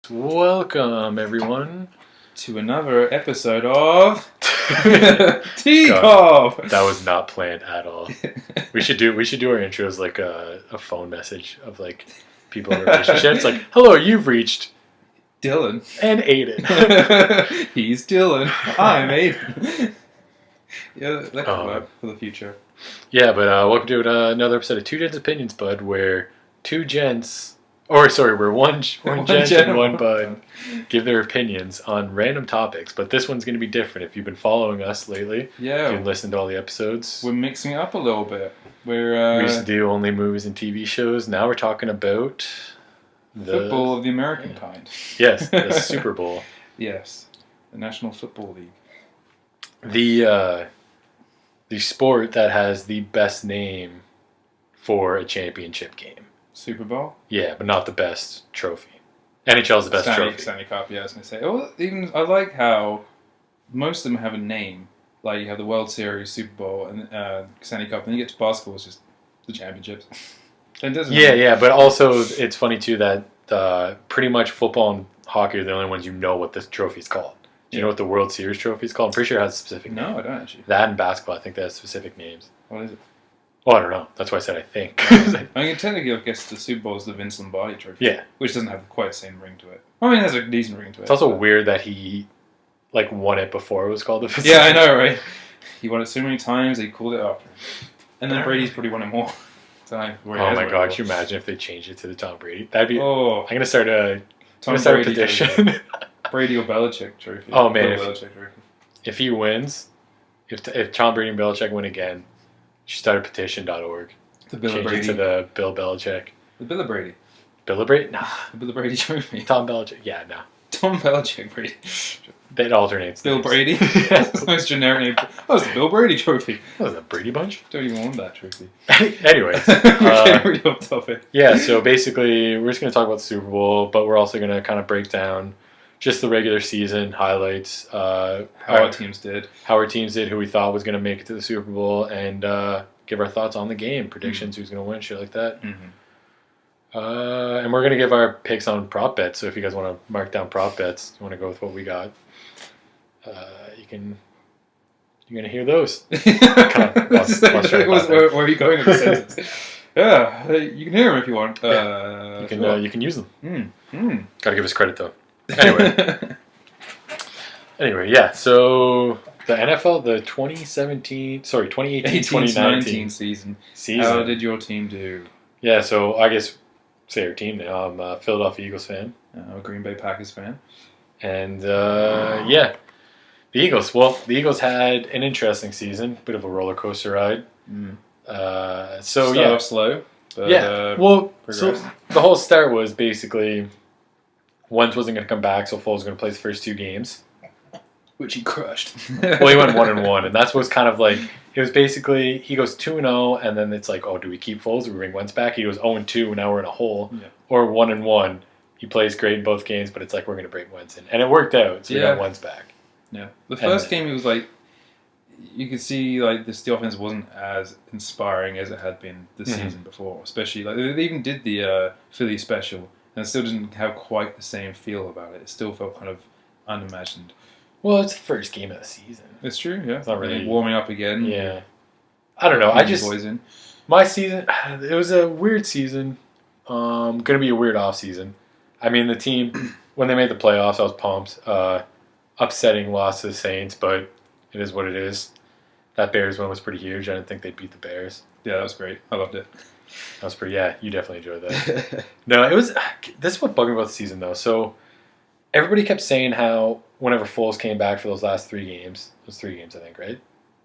Welcome, everyone, to another episode of God, that was not planned at all. We should do our intros like a phone message of like people in relationships. Like, hello, you've reached Dylan and Aiden. He's Dylan. I'm Aiden. Yeah, that could work for the future. Yeah, but welcome to another episode of Two Gents Opinions, Bud, where we're one gent and one bud give their opinions on random topics. But this one's going to be different. If you've been following us lately, yeah, you can listen to all the episodes. We're mixing it up a little bit. We used to do only movies and TV shows. Now we're talking about football of the American kind. Yes, the Super Bowl. Yes, the National Football League. The sport that has the best name for a championship game. Super Bowl? Yeah, but not the best trophy. NHL's the best trophy. Stanley Cup, yeah, I was going to say. Oh, even I like how most of them have a name. Like you have the World Series, Super Bowl, and Stanley Cup, and then you get to basketball, it's just the championships. But also it's funny too that pretty much football and hockey are the only ones you know what this trophy's called. Do you know what the World Series trophy is called? I'm pretty sure it has a specific name. No, I don't actually. That and basketball, I think they have specific names. What is it? Well, I don't know. That's why I said I think. I mean, technically, I guess the Super Bowl is the Vince Lombardi trophy. Yeah. Which doesn't have quite the same ring to it. I mean, it has a decent ring to it. It's also weird that he won it before it was called the Vince. Yeah, I know, right? He won it so many times, they called it after. And then Brady's probably won it more. Oh my god, can you imagine if they changed it to the Tom Brady? That'd be... Oh. I'm going to start a petition. Brady or Belichick trophy. Oh man, Belichick trophy. If he wins, if Tom Brady and Belichick win again, you should start a petition.org. The Bill Change Brady. it to the Bill Belichick. The Bill Brady. Bill Brady? Nah. The Bill Brady trophy. Tom Belichick. Yeah, no. Tom Belichick Brady. It alternates. Bill Brady? That's the most generic name. Oh, it's the Bill Brady trophy. That was a Brady Bunch? Don't even want that trophy. Anyways. We're really off topic. Yeah, so basically, we're just going to talk about the Super Bowl, but we're also going to kind of break down just the regular season highlights. How our teams did. How our teams did, who we thought was going to make it to the Super Bowl, and give our thoughts on the game, predictions, who's going to win, shit like that. Mm-hmm. And we're going to give our picks on prop bets, so if you guys want to mark down prop bets, you want to go with what we got, you're going to hear those. Where are you going with the sentence? Yeah, you can hear them if you want. You can use them. Got to give us credit, though. Anyway, yeah, so the NFL, the 2018-2019 season. How did your team do? Yeah, so I guess say our team now. I'm a Philadelphia Eagles fan. A Green Bay Packers fan. And the Eagles. Well, the Eagles had an interesting season, bit of a roller coaster ride. Start off slow. But, so the whole start was basically Wentz wasn't going to come back, so Foles was going to play the first two games. Which he crushed. Well, he went 1-1, and that's what's kind of like, it was basically, he goes 2-0, and then it's like, oh, do we keep Foles? Do we bring Wentz back? He goes 0-2, now we're in a hole. Yeah. Or 1-1, he plays great in both games, but it's like, we're going to bring Wentz in. And it worked out, so we got Wentz back. Yeah. The first game, it was like, you could see like the offense wasn't as inspiring as it had been the season before. Especially, like, they even did the Philly special, and it still didn't have quite the same feel about it. It still felt kind of unimagined. Well, it's the first game of the season. It's true, yeah. It's not really warming up again. Yeah. I don't know. My season, it was a weird season. Going to be a weird off season. I mean, the team, when they made the playoffs, I was pumped. Upsetting loss to the Saints, but it is what it is. That Bears one was pretty huge. I didn't think they'd beat the Bears. Yeah, that was great. I loved it. That was pretty, yeah, you definitely enjoyed that. No, it was, this is what bugged me about the season, though. So, everybody kept saying how whenever Foles came back for those last 3 games, it was 3 games, I think, right?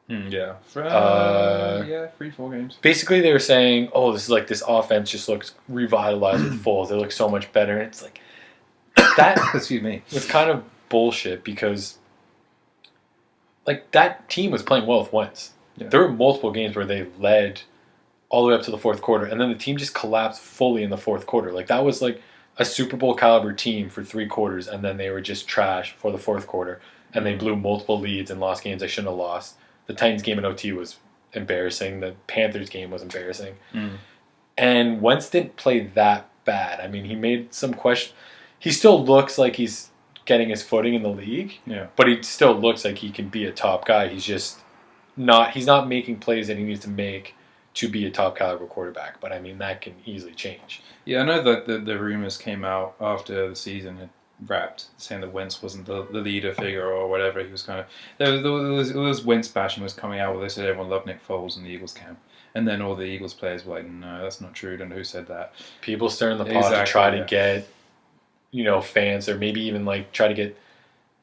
Yeah. 3-4 games. Basically, they were saying, oh, this is like, this offense just looks revitalized with Foles. They look so much better. And it's like, that excuse me. It's kind of bullshit because, like, that team was playing well with Wentz. Yeah. There were multiple games where they led all the way up to the fourth quarter, and then the team just collapsed fully in the fourth quarter. Like, that was like a Super Bowl caliber team for 3 quarters, and then they were just trash for the fourth quarter, and they blew multiple leads and lost games they shouldn't have lost. The Titans game in OT was embarrassing. The Panthers game was embarrassing. And Wentz didn't play that bad. I mean, he made some question. he still looks like he's getting his footing in the league. Yeah. But he still looks like he can be a top guy. He's just not. He's not making plays that he needs to make to be a top caliber quarterback. But I mean, that can easily change. Yeah, I know that the rumors came out after the season had wrapped, saying that Wentz wasn't the leader figure or whatever. He was kind of there was Wentz bashing was coming out where they said everyone loved Nick Foles in the Eagles camp, and then all the Eagles players were like, no, that's not true. I don't know who said that. People stirring the pot to try to get, fans, or maybe even like try to get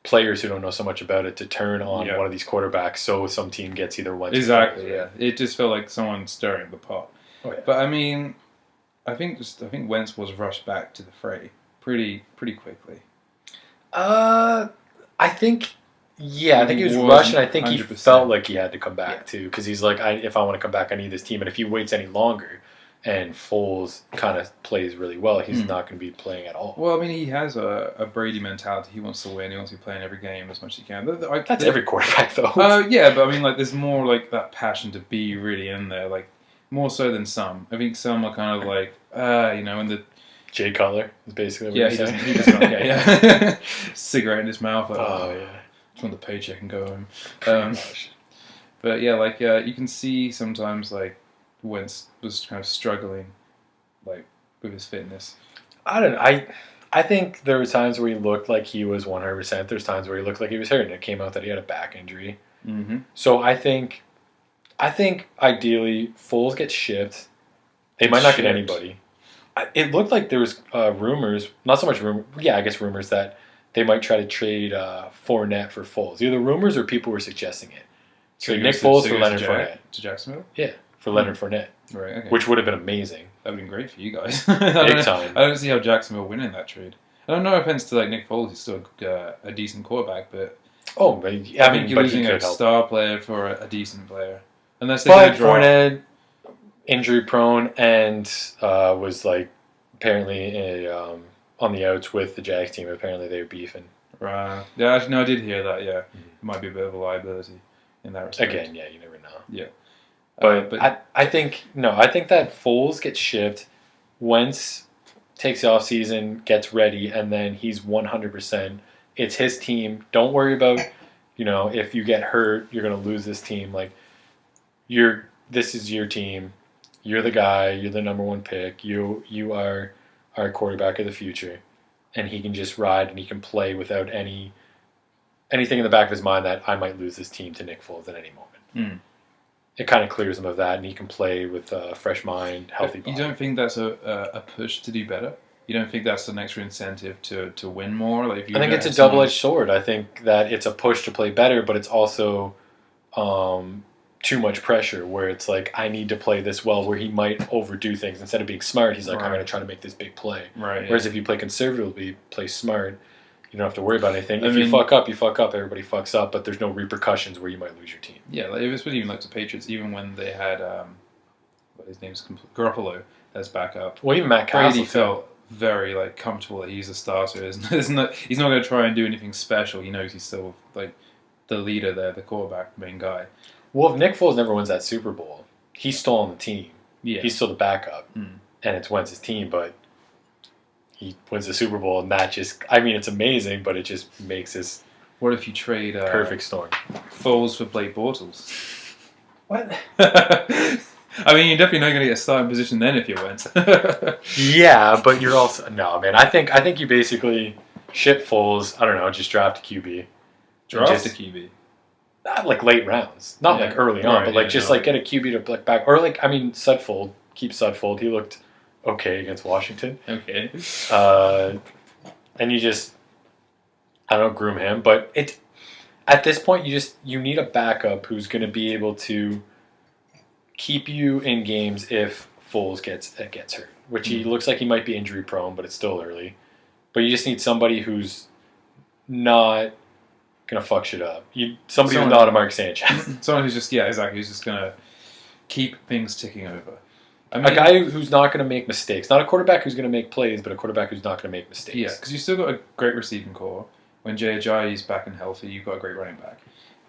players who don't know so much about it to turn on one of these quarterbacks, so some team gets either Wentz. Exactly. Or Foles, right? Yeah, it just felt like someone stirring the pot. Oh, yeah. But I mean, I think Wentz was rushed back to the fray pretty quickly. I think he was rushed, and I think 100%. He felt like he had to come back too, because he's like, if I want to come back, I need this team, and if he waits any longer, and Foles kind of plays really well, he's not going to be playing at all. Well, I mean, he has a Brady mentality. He wants to win. He wants to be playing every game as much as he can. That's every quarterback, though. Yeah, but I mean, like, there's more like that passion to be really in there, like more so than some. I think some are kind of like, in the Jay Cutler is basically what you're saying. He doesn't cigarette in his mouth. Like, yeah. Just want the paycheck and go home. But yeah, you can see sometimes like Wentz was kind of struggling, like with his fitness. I don't know. I think there were times where he looked like he was 100%. There's times where he looked like he was hurt, and it came out that he had a back injury. Mm-hmm. So I think ideally Foles gets shipped. They might not get anybody. It looked like there was rumors, not so much rumors that they might try to trade Fournette for Foles. Either rumors or people were suggesting it. So Nick Foles for Leonard Fournette. To Jacksonville? Yeah, for Leonard Fournette. Right, okay. Which would have been amazing. That would have been great for you guys. Big time. I don't see how Jacksonville win in that trade. I don't know offense to like Nick Foles, he's still a decent quarterback, but I think you're losing a star player for a decent player. Unless they Fournette, injury prone, and was like apparently on the outs with the Jags team. Apparently they were beefing. Right. Yeah, actually, no, I did hear that. Yeah, it might be a bit of a liability in that respect. Again, yeah, you never know. Yeah, but I think that Foles gets shipped. Wentz takes the offseason, gets ready, and then he's 100%. It's his team. Don't worry about if you get hurt, you're gonna lose this team. Like this is your team. You're the guy. You're the number one pick. You are our quarterback of the future, and he can just ride and he can play without anything in the back of his mind that I might lose this team to Nick Foles at any moment. It kind of clears him of that, and he can play with a fresh mind, healthy body. You don't think that's a push to do better? You don't think that's an extra incentive to win more? Like if I think it's a double-edged sword. I think that it's a push to play better, but it's also too much pressure where it's like, I need to play this well, where he might overdo things. Instead of being smart, he's like, I'm going to try to make this big play. Right. Whereas if you play conservatively, play smart, you don't have to worry about anything. If you fuck up, you fuck up. Everybody fucks up, but there's no repercussions where you might lose your team. Yeah, like it was even like the Patriots, even when they had his name's Garoppolo as backup. Well, even Matt Castle Brady felt very like comfortable that he's a starter. He's not going to try and do anything special. He knows he's still like the leader there, the quarterback, main guy. Well, if Nick Foles never wins that Super Bowl, he's still on the team. Yeah. He's still the backup, and it's Wentz's team, but he wins the Super Bowl, and that just, it's amazing, but it just makes this What if you trade perfect storm. Foles for Blake Bortles? What? You're definitely not going to get a starting position then if you went. Yeah, but you're also... No, man, I think you basically ship Foles, I don't know, just draft a QB. Draft a QB? Not like late rounds. Not like early on, but like get a QB to back. Or Sudfeld. Keep Sudfeld. He looked okay against Washington. Okay. And you just, I don't know, groom him. But at this point, you need a backup who's going to be able to keep you in games if Foles gets hurt. Which he looks like he might be injury prone, but it's still early. But you just need somebody who's not gonna fuck shit up. Somebody who's not a Mark Sanchez. Someone who's just who's just gonna keep things ticking over. A guy who's not gonna make mistakes. Not a quarterback who's gonna make plays, but a quarterback who's not gonna make mistakes. Yeah, because you still got a great receiving core. When Jay Ajayi's back and healthy, you've got a great running back.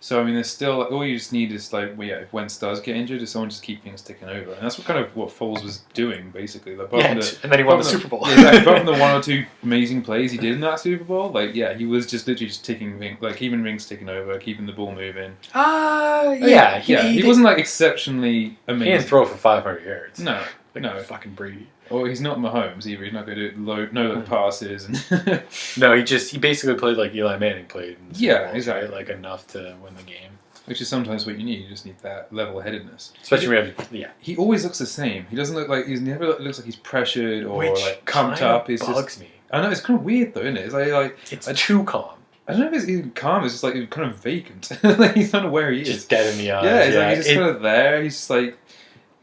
So I mean, there's still all you just need is like, well, yeah, if Wentz does get injured, is someone just keep things ticking over, and that's what Foles was doing basically. Like, and then he won the Super Bowl. Yeah, exactly. Apart from the one or two amazing plays he did in that Super Bowl, like he was just literally just ticking, like keeping things ticking over, keeping the ball moving. He wasn't like exceptionally amazing. He didn't throw for 500 yards. No, fucking Brady. Or he's not Mahomes either. He's not going to do passes and. No, he basically played like Eli Manning played. In the Super Bowl, exactly. Right? Like enough to win the game. Which is sometimes what you need. You just need that level-headedness. Especially when he always looks the same. He doesn't look like he never looks like he's pressured or like pumped up. It bugs me. I know it's kind of weird though, isn't it? It's like it's too calm. I don't know if it's even calm. It's just like kind of vacant. Like he's not aware he is. Just dead in the eyes. Yeah, he's just kind of there. He's like,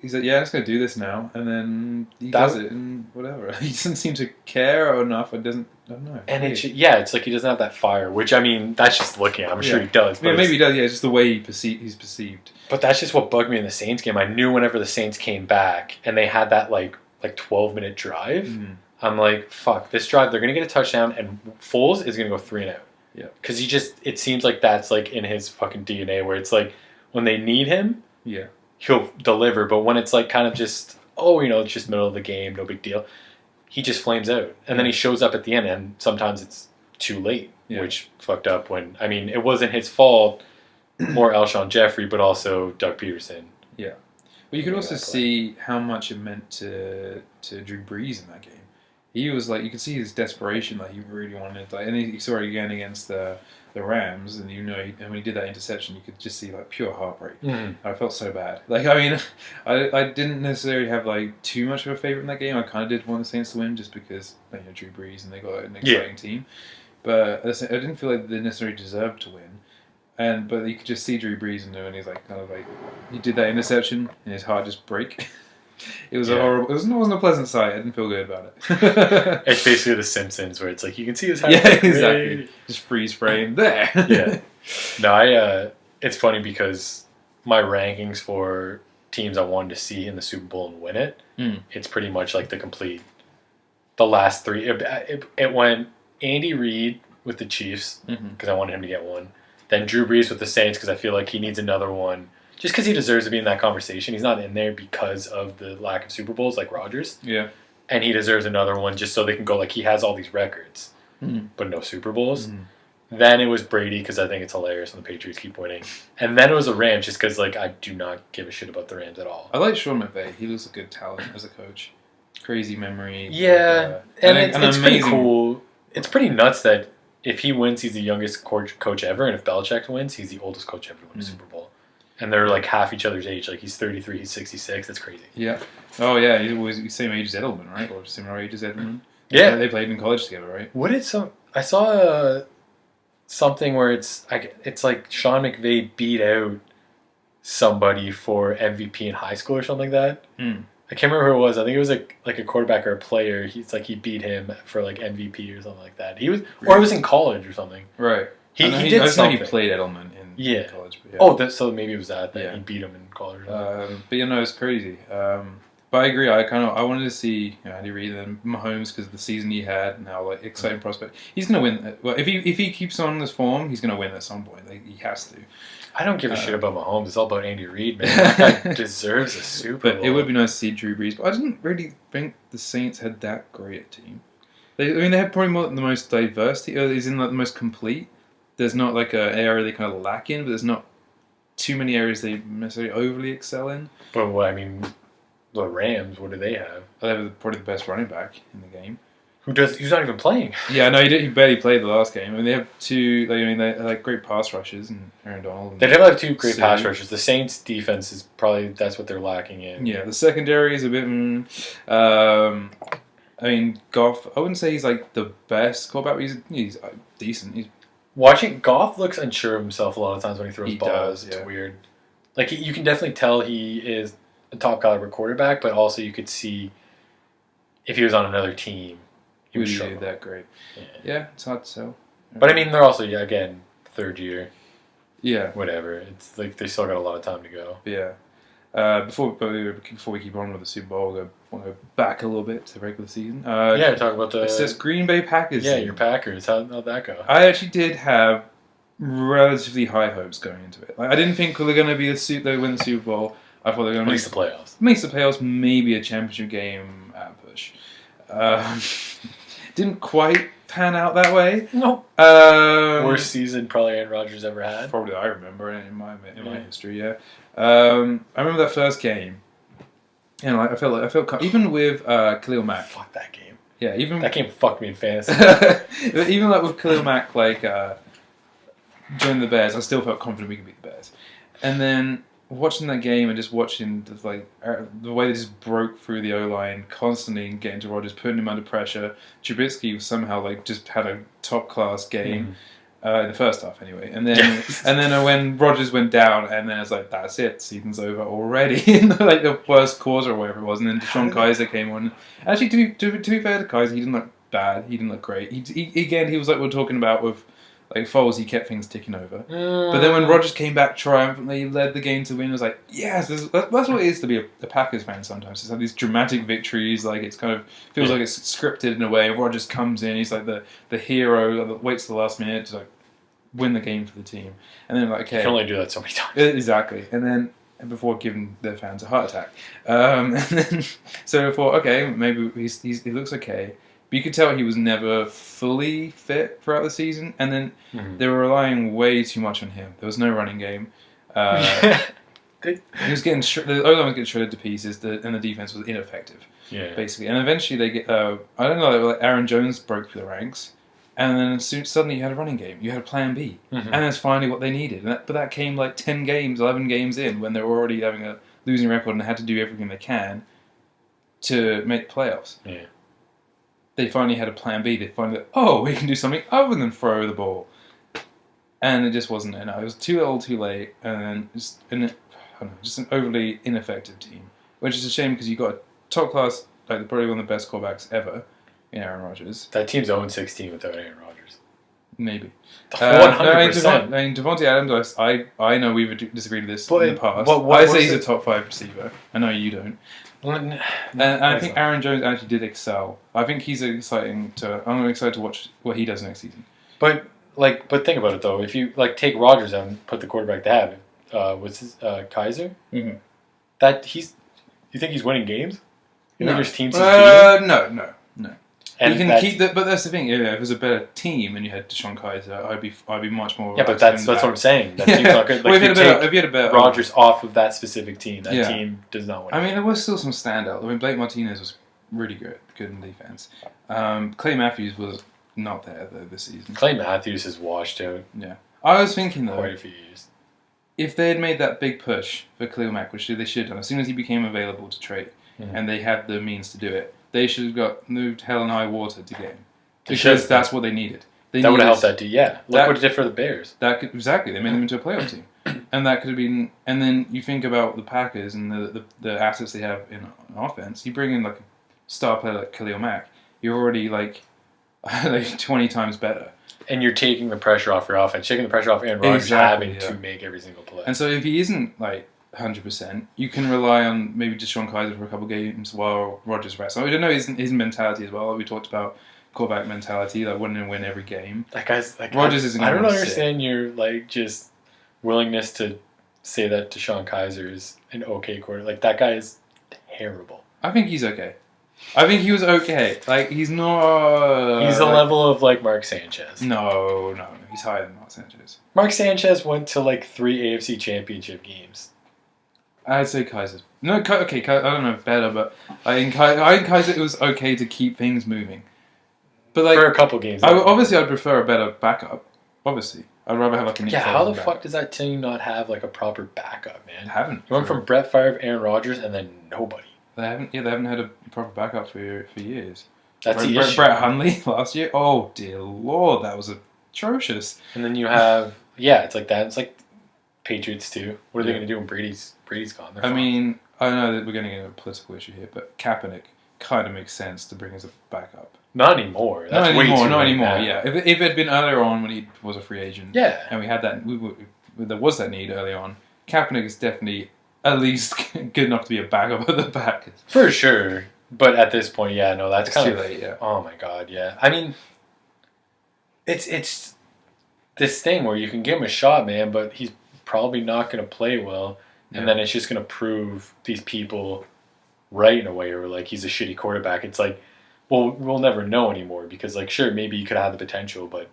yeah, I'm just gonna do this now, and then he does it, and whatever. He doesn't seem to care enough. I don't know. And it's like he doesn't have that fire, which I mean, that's just looking at him. I'm sure he does. But maybe he does. Yeah, it's just the way he's perceived. But that's just what bugged me in the Saints game. I knew whenever the Saints came back and they had that like 12-minute drive, I'm like, fuck, this drive they're gonna get a touchdown, and Foles is gonna go 3-and-out. Yeah, because it seems like that's like in his fucking DNA, where it's like when they need him, he'll deliver, but when it's like kind of just it's just middle of the game, no big deal, he just flames out, and then he shows up at the end, and sometimes it's too late, which fucked up. When I mean, it wasn't his fault or Alshon Jeffrey, but also Doug Peterson. Yeah, but you could also see how much it meant to Drew Brees in that game. He was like, you could see his desperation, like he really wanted, like, and he saw it again against the Rams, and and when he did that interception, you could just see like pure heartbreak. I felt so bad. Like, I mean, I didn't necessarily have like too much of a favorite in that game. I kind of did want the Saints to win just because Drew Brees and they got an exciting team, but I didn't feel like they necessarily deserved to win. But you could just see Drew Brees and he's like kind of like he did that interception and his heart just break. It was a horrible. It wasn't a pleasant sight. I didn't feel good about it. It's basically The Simpsons, where it's like you can see his head. Yeah, exactly. Just freeze frame there. Yeah. No, it's funny because my rankings for teams I wanted to see in the Super Bowl and win it, it's pretty much like the last three. It went Andy Reid with the Chiefs because I wanted him to get one. Then Drew Brees with the Saints because I feel like he needs another one. Just because he deserves to be in that conversation. He's not in there because of the lack of Super Bowls like Rodgers. Yeah. And he deserves another one just so they can go like he has all these records, but no Super Bowls. Then it was Brady because I think it's hilarious when the Patriots keep winning. And then it was the Rams just because like I do not give a shit about the Rams at all. I like Sean McVay. He looks a good talent as a coach. Crazy memory. Yeah. It's pretty cool. It's pretty nuts that if he wins, he's the youngest coach ever. And if Belichick wins, he's the oldest coach ever to win a Super Bowl. And they're like half each other's age. Like he's 33, he's 66. That's crazy. Yeah. Oh yeah, he's always the same age as Edelman, right? Or similar age as Edelman. Yeah. They played in college together, right? What is I saw something where it's like Sean McVay beat out somebody for MVP in high school or something like that. I can't remember who it was. I think it was like a quarterback or a player. He beat him for like MVP or something like that. Or it was in college or something. Right. He did something. I know he played Edelman in college. But so maybe it was that he beat him in college. But it's crazy. But I agree. I wanted to see Andy Reid and Mahomes because of the season he had and how like exciting prospect. He's gonna win. Well, if he keeps on this form, he's gonna win at some point. Like, he has to. I don't give a shit about Mahomes. It's all about Andy Reid, man. That guy deserves a Super Bowl. But it would be nice to see Drew Brees. But I didn't really think the Saints had that great a team. They had probably the most diversity. Is in like the most complete. There's not like an area they kind of lack in, but there's not too many areas they necessarily overly excel in. But the Rams, what do they have? They have probably the best running back in the game. Who's not even playing? Yeah, no, he barely played the last game. I mean, they have two. They have like great pass rushers and Aaron Donald. And they definitely have two great pass rushers. The Saints' defense is probably that's what they're lacking in. Yeah, the secondary is a bit. I mean, Goff. I wouldn't say he's like the best quarterback. But he's decent. Watching Goff looks unsure of himself a lot of times when he throws balls. Does, it's weird. Like you can definitely tell he is a top caliber quarterback, but also you could see if he was on another team, he would struggle. That great. Yeah, it's hard to tell. But I mean, they're also again third year. Yeah. Whatever. It's like they still got a lot of time to go. Yeah. Before we keep on with the Super Bowl, we'll go back a little bit to the regular season. Talk about the... It says Green Bay Packers. Yeah, your Packers. How'd that go? I actually did have relatively high hopes going into it. Like, I didn't think they were going to be they win the Super Bowl. I thought they were going to make the playoffs. Make the playoffs, maybe a championship game at a push. Didn't quite pan out that way. No. Worst season probably Aaron Rodgers ever had. Probably I remember in my history. Yeah. I remember that first game, and I felt even with Khalil Mack. Fuck that game. Yeah, even that game fucked me in fantasy. Even like with Khalil Mack, like joining the Bears, I still felt confident we could beat the Bears. And then watching that game and just watching the way they just broke through the O-line constantly and getting to Rodgers, putting him under pressure. Trubisky somehow just had a top class game in the first half anyway, and then when Rodgers went down, and then it's like that's it, season's over already in the first quarter or whatever it was, and then Deshaun Kaiser came on. Actually, to be fair to Kaiser, he didn't look bad. He didn't look great. He was like we're talking about with. Like Foles, he kept things ticking over. But then when Rodgers came back triumphantly, he led the game to win. It was like, yes, that's what it is to be a Packers fan sometimes. It's like these dramatic victories. Like it's kind of feels like it's scripted in a way. Rodgers comes in, he's like the hero that waits to the last minute to like win the game for the team. And then like, okay, you can only do that so many times. Exactly. And then before giving their fans a heart attack. And then so I thought, okay, maybe he looks okay. But you could tell he was never fully fit throughout the season, and then they were relying way too much on him. There was no running game. He was getting the O-line was getting shredded to pieces, and the defense was ineffective. Yeah, basically. And eventually they get I don't know, like Aaron Jones broke through the ranks, and then suddenly you had a running game. You had a plan B, and that's finally what they needed. But that came like 10 games, 11 games in when they were already having a losing record and had to do everything they can to make the playoffs. Yeah. They finally had a plan B. They finally, we can do something other than throw the ball. And it just wasn't enough. It was too little, too late, and just an overly ineffective team. Which is a shame because you got a top class, like probably one of the best quarterbacks ever in Aaron Rodgers. That team's 0-16 without Aaron Rodgers. Maybe. 100%. I mean, Devontae Adams, I know we've disagreed with this in the past. I say he's a top 5 receiver. I know you don't. And I think Aaron Jones actually did excel. I think he's I'm excited to watch what he does next season. But think about it though. If you take Rodgers out and put the quarterback they have, what's his Kaiser? Mm-hmm. You think he's winning games? You think there's teams? No. And you can keep but that's the thing. Yeah, if it was a better team and you had Deshaun Kaiser, I'd be much more. Yeah, but that's what I'm saying. That team's not good. Like, if you had a better Rodgers off of that specific team, that team does not win. I mean, there was still some standout. I mean, Blake Martinez was really good in defense. Clay Matthews was not there though this season. Clay Matthews is washed out. Yeah, I was thinking though, quite a few years. If they had made that big push for Khalil Mack, which they should have done as soon as he became available to trade, and they had the means to do it. They should have got moved hell and high water to get him. Because that's what they needed. That would have helped that team. Yeah. Look what it did for the Bears. Exactly. They made them into a playoff team. And that could have been... And then you think about the Packers and the assets they have in offense. You bring in like a star player like Khalil Mack. You're already like 20 times better. And you're taking the pressure off your offense. Taking the pressure off Aaron Rodgers having to make every single play. And so if he isn't 100%. You can rely on maybe Deshaun Kaiser for a couple of games while Rodgers rests. I don't know his mentality as well. We talked about quarterback mentality, like wanting to win every game. Rodgers isn't. I don't understand your just willingness to say that Deshaun Kaiser is an okay quarterback. That guy is terrible. I think he's okay. I think he was okay. He's not. He's the level of Mark Sanchez. No, he's higher than Mark Sanchez. Mark Sanchez went to 3 AFC Championship games. I'd say Kaiser's... No, okay, I don't know if better, but I think Kaiser, it was okay to keep things moving. But for a couple games. Obviously, I'd prefer a better backup. Obviously. I'd rather have a... Yeah, how the fuck does that team not have a proper backup, man? Haven't. You went from Brett Favre, Aaron Rodgers, and then nobody. They haven't had a proper backup for years. That's the issue. Brett Hundley last year? Oh, dear Lord, that was atrocious. And then you have... Yeah, it's like that. It's like Patriots, too. What are they going to do when Brady's gone? I mean, I know that we're getting into a political issue here, but Kaepernick kind of makes sense to bring as a backup. Not anymore. Not anymore. Yeah, if it had been earlier on when he was a free agent, and we had that, there was that need early on. Kaepernick is definitely at least good enough to be a backup at the back. For sure, but at this point, that's kind of too late. Yeah. Oh my god, yeah. I mean, it's this thing where you can give him a shot, man, but he's probably not going to play well, and then it's just going to prove these people right in a way, or like he's a shitty quarterback. It's like, well, we'll never know anymore because, like, sure, maybe he could have the potential, but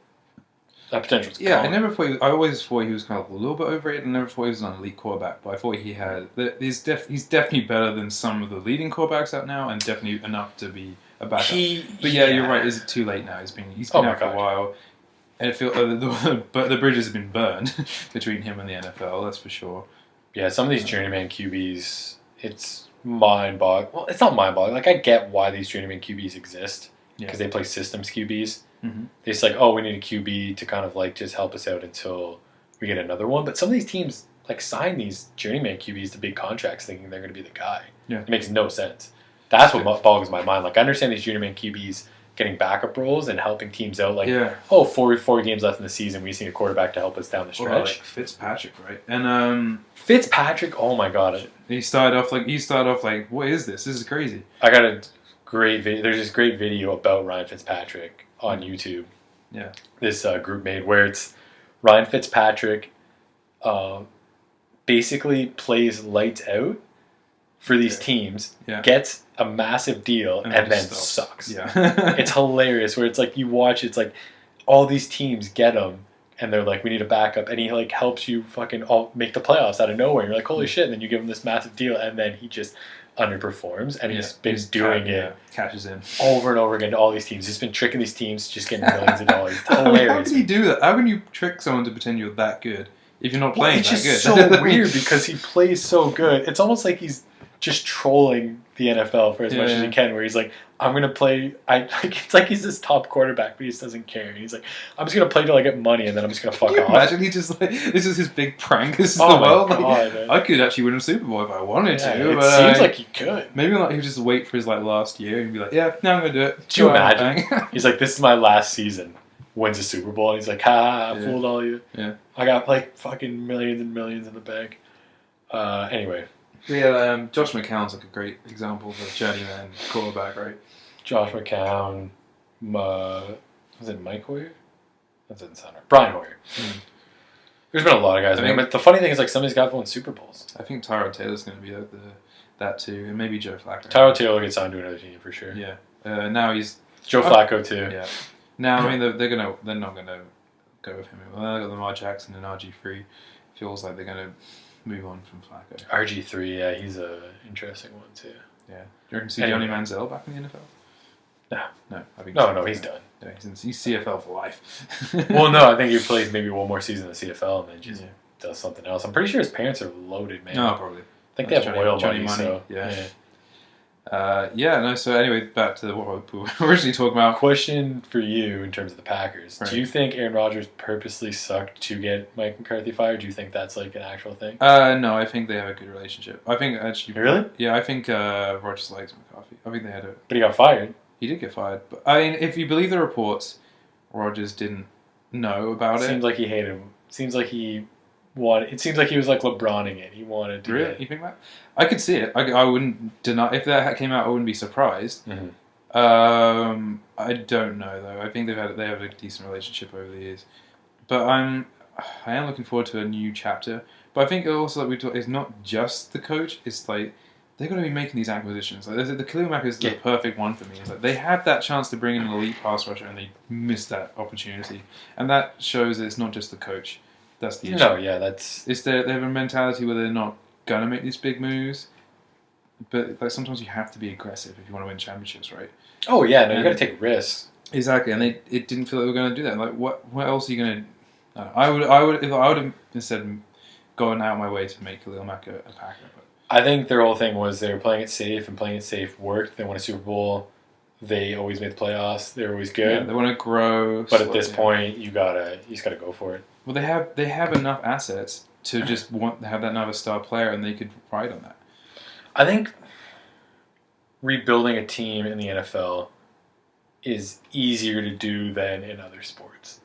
that potential's gone. I always thought he was kind of a little bit overrated. I never thought he was an elite quarterback, but I thought he's definitely better than some of the leading quarterbacks out now, and definitely enough to be a backup. You're right. Is it too late now? He's been out for a while, and it feels but the bridge has been burned between him and the NFL. That's for sure. Yeah, some of these journeyman QBs, it's mind-boggling. Well, it's not mind-boggling. Like, I get why these journeyman QBs exist because they play systems QBs. Mm-hmm. They're just like, oh, we need a QB to kind of like just help us out until we get another one. But some of these teams like sign these journeyman QBs to big contracts thinking they're going to be the guy. Yeah. It makes no sense. That's what boggles my mind. Like, I understand these journeyman QBs getting backup roles and helping teams out. Like, four games left in the season. We just need a quarterback to help us down the stretch. Well, like Fitzpatrick, right? And Fitzpatrick, oh my god. He started off like, what is this? This is crazy. I got a great video. There's this great video about Ryan Fitzpatrick on YouTube. Yeah. This group made where it's Ryan Fitzpatrick basically plays lights out for these teams, gets a massive deal, and then sucks. Yeah. It's hilarious where it's like you watch, it's like all these teams get him and they're like, we need a backup, and he like helps you fucking all make the playoffs out of nowhere. You're like, holy shit, and then you give him this massive deal and then he just underperforms, and he's been doing it catches in over and over again to all these teams. He's been tricking these teams, just getting millions of dollars. It's hilarious. How can you do that? How can you trick someone to pretend you're that good if you're not playing it's that good? It's just so weird because he plays so good. It's almost like he's just trolling the NFL for as much as he can, where he's like, I'm going to play, it's like he's this top quarterback, but he just doesn't care. And he's like, I'm just going to play till I get money, and then I'm just going to fuck off. Imagine he just like, this is his big prank. This is the world. God, I could actually win a Super Bowl if I wanted to. It seems like he could. Maybe like he would just wait for his like last year and be like, yeah, now I'm going to do it. Do you imagine? He's like, this is my last season. Wins a Super Bowl, and he's like, I fooled all you. Yeah. I got like fucking millions and millions in the bank. Anyway. Yeah, Josh McCown's like a great example of a journeyman quarterback, right? Josh McCown, was it Mike Hoyer? That's in center. Brian Hoyer. There's been a lot of guys, but the funny thing is, like, some of these guys won Super Bowls. I think Tyrod Taylor's going to be that too, and maybe Joe Flacco. Tyrod Taylor will get signed to another team for sure. Yeah. Now he's Joe Flacco too. Yeah. Now I mean they're not gonna go with him. Well, they got Lamar Jackson and RG3. Feels like they're gonna move on from Flacco. RG3, yeah, he's a interesting one too. Yeah. Do you reckon see Johnny Manziel back in the NFL? No. I think no, he's done. Yeah, he's CFL for life. Well, no, I think he plays maybe one more season in the CFL and then just does something else. I'm pretty sure his parents are loaded, man. No, probably. I think they have oil money. So, So anyway, back to what we were originally talking about. Question for you in terms of the Packers. Right. Do you think Aaron Rodgers purposely sucked to get Mike McCarthy fired? Do you think that's like an actual thing? No, I think they have a good relationship. I think actually... Really? Yeah, I think Rodgers likes McCarthy. I think they had a... But he got fired. He did get fired. But I mean, if you believe the reports, Rodgers didn't know about it. Seems like he hated him. Seems like he wanted... It seems like he was like LeBroning it. He wanted to... Really? You think that? I could see it. I wouldn't deny... If that came out, I wouldn't be surprised. Mm-hmm. I don't know, though. I think they have a decent relationship over the years. But I am looking forward to a new chapter. But I think also like it's not just the coach. It's like they're going to be making these acquisitions. Like the Khalil Mack is the perfect one for me. It's like they had that chance to bring in an elite pass rusher and they missed that opportunity. And that shows that it's not just the coach. That's the issue. No, yeah, that's... They have a mentality where they're not going to make these big moves. But like sometimes you have to be aggressive if you want to win championships, right? Oh yeah, no, you got to take risks. Exactly, and it didn't feel like they were going to do that. Like what else are you going to? I would have instead gone out of my way to make Khalil Mack a Packer. But I think their whole thing was they were playing it safe, and playing it safe worked. They won a Super Bowl. They always made the playoffs. They were always good. Yeah, they want to grow. But at this point, you just gotta go for it. Well, they have enough assets to just have that another star player, and they could ride on that. I think rebuilding a team in the NFL is easier to do than in other sports.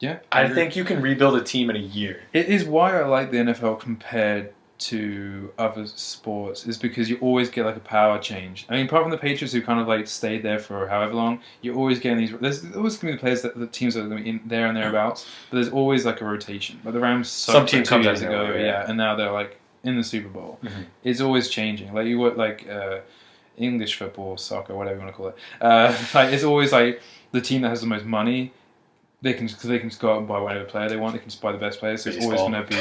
Yeah, I think you can rebuild a team in a year. It is why I like the NFL compared to other sports is because you always get like a power change. I mean, apart from the Patriots who kind of like stayed there for however long, you're always getting these. There's always going to be the players the teams that are going to be in there and thereabouts, but there's always like a rotation. Like the Rams, Some team two comes out years of ago, nowhere, yeah, and now they're like in the Super Bowl. Mm-hmm. It's always changing. Like you would like English football, soccer, whatever you want to call it. Like it's always like the team that has the most money. They can just go out and buy whatever player they want. They can just buy the best players. So it's always going to be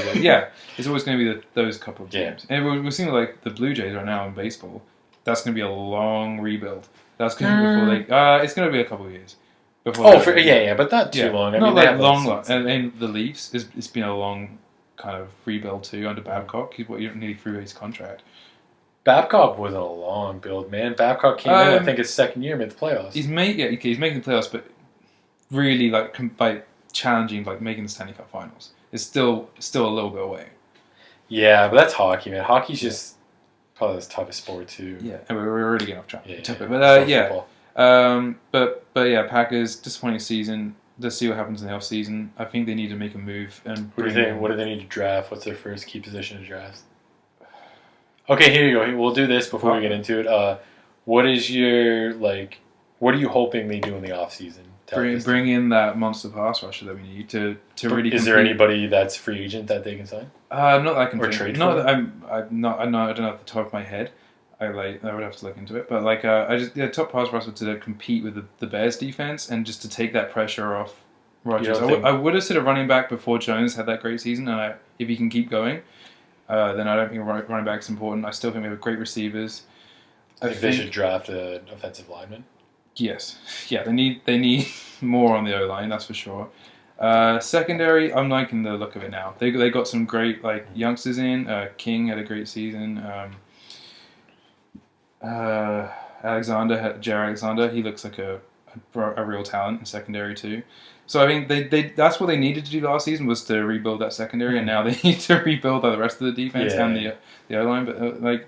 it's always going to be those couple of teams. And we're seeing like the Blue Jays right now in baseball. That's going to be a long rebuild. That's going to be before they. It's going to be a couple of years. Before but not too long. I not mean, like long. And the Leafs, it's been a long kind of rebuild too under Babcock. He's nearly through his contract. Babcock wasn't a long build, man. Babcock came in, I think, his second year made the playoffs. He's making the playoffs, but really like challenging, like making the Stanley Cup Finals. It's still a little bit away. Yeah, but that's hockey, man. Hockey's just probably the toughest sport too. Yeah, and we're already getting off track. But yeah, Packers disappointing season. Let's see what happens in the off season. I think they need to make a move. And what do they need to draft? What's their first key position to draft? Okay, here you go. We'll do this before we get into it. What are you hoping they do in the off season? Bring in that monster pass rusher that we need to really. Is there anybody that's free agent that they can sign? Not that I can or think. Trade not for? that I'm not. I don't know off the top of my head. I would have to look into it. But top pass rusher to compete with the Bears defense and just to take that pressure off Rodgers. I would have said a running back before Jones had that great season, and if he can keep going, then I don't think running back's important. I still think we have great receivers. I think they should draft an offensive lineman. Yes. Yeah, they need more on the O-line, that's for sure. Secondary, I'm liking the look of it now. They got some great youngsters in. King had a great season. Jared Alexander, he looks like a real talent in secondary too. So I think they that's what they needed to do last season was to rebuild that secondary, and now they need to rebuild the rest of the defense and the O-line. But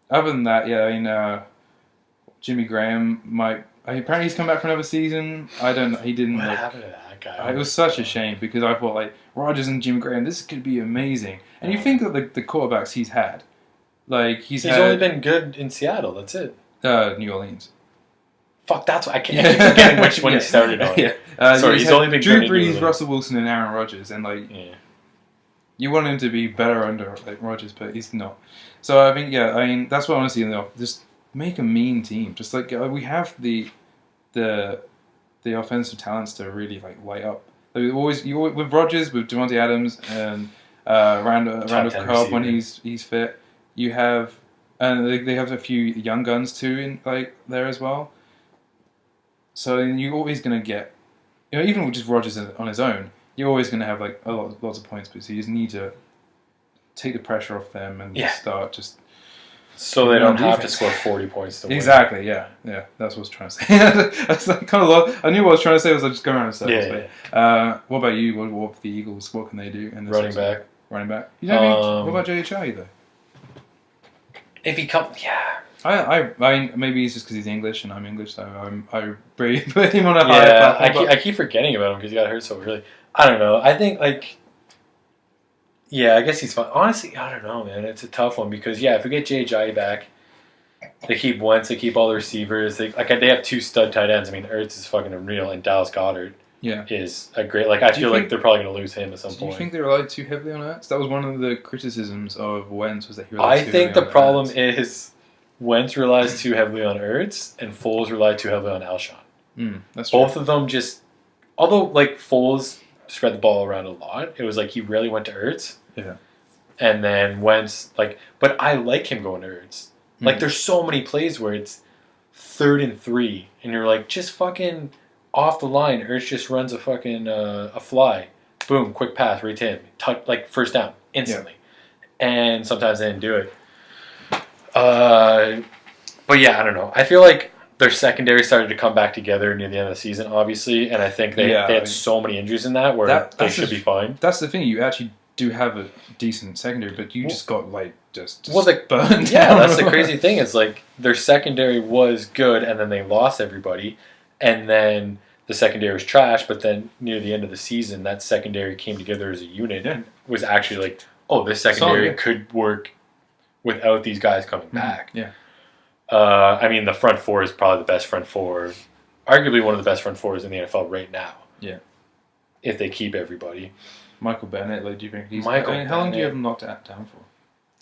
other than that, I mean. Jimmy Graham apparently he's come back for another season. I don't know. He didn't. What happened to that guy? It was such a shame because I thought Rodgers and Jimmy Graham, this could be amazing. And you think that the quarterbacks he's had, he's only been good in Seattle. That's it. New Orleans. Fuck, that's what I keep forgetting which one he started on. Sorry, he's only been Drew good Brees, Russell Wilson, and Aaron Rodgers, and you want him to be better under Rodgers, but he's not. So I think that's what I want to see in the off. Just make a mean team. Just we have the offensive talents to really light up. With Rodgers, with Devontae Adams, and Randall Cobb when he's fit. You have they have a few young guns too in there as well. So you're always going to get, even with just Rodgers on his own, you're always going to have lots of points. But you just need to take the pressure off them and start just. So they don't have to score 40 points to win. Exactly, yeah. That's what I was trying to say. That's kind of I knew what I was trying to say was I just go around in circles. What about you? What the Eagles? What can they do? Running back. Running back. You don't what about JHI though? If he comes, I maybe it's just because he's English and I'm English, so I put him on a higher platform. I keep forgetting about him because he got hurt so early. I don't know. I think I guess he's fine. Honestly, I don't know, man. It's a tough one because if we get J.J. back, they keep Wentz, they keep all the receivers. They have two stud tight ends. I mean, Ertz is fucking unreal, and Dallas Goedert is a great. I feel like they're probably going to lose him at some point. Do you think they relied too heavily on Ertz? That was one of the criticisms of Wentz was that he relied I too think heavily the on problem Ertz. is Wentz relies too heavily on Ertz, and Foles relied too heavily on Alshon. That's true. Both of them just, although Foles spread the ball around a lot, it was he really went to Ertz. Yeah. And then Wentz, but I like him going to Ertz. There's so many plays where it's 3rd and 3, and you're just fucking off the line. Ertz just runs a fucking a fly, boom, quick pass right to him, first down instantly. Yeah. And sometimes they didn't do it. But I don't know. I feel like their secondary started to come back together near the end of the season, obiously, and I think they had so many injuries in that where they should be fine. That's the thing. You actually do have a decent secondary, but you just got just burned. Yeah, that's the crazy thing. It's their secondary was good, and then they lost everybody, and then the secondary was trash. But then near the end of the season, that secondary came together as a unit and was actually this secondary could work without these guys coming back. Yeah. I mean, the front four is probably the best front four, arguably one of the best front fours in the NFL right now. Yeah. If they keep everybody. Michael Bennett, like, do you think he's... Michael how long do you have Bennett. him locked down for?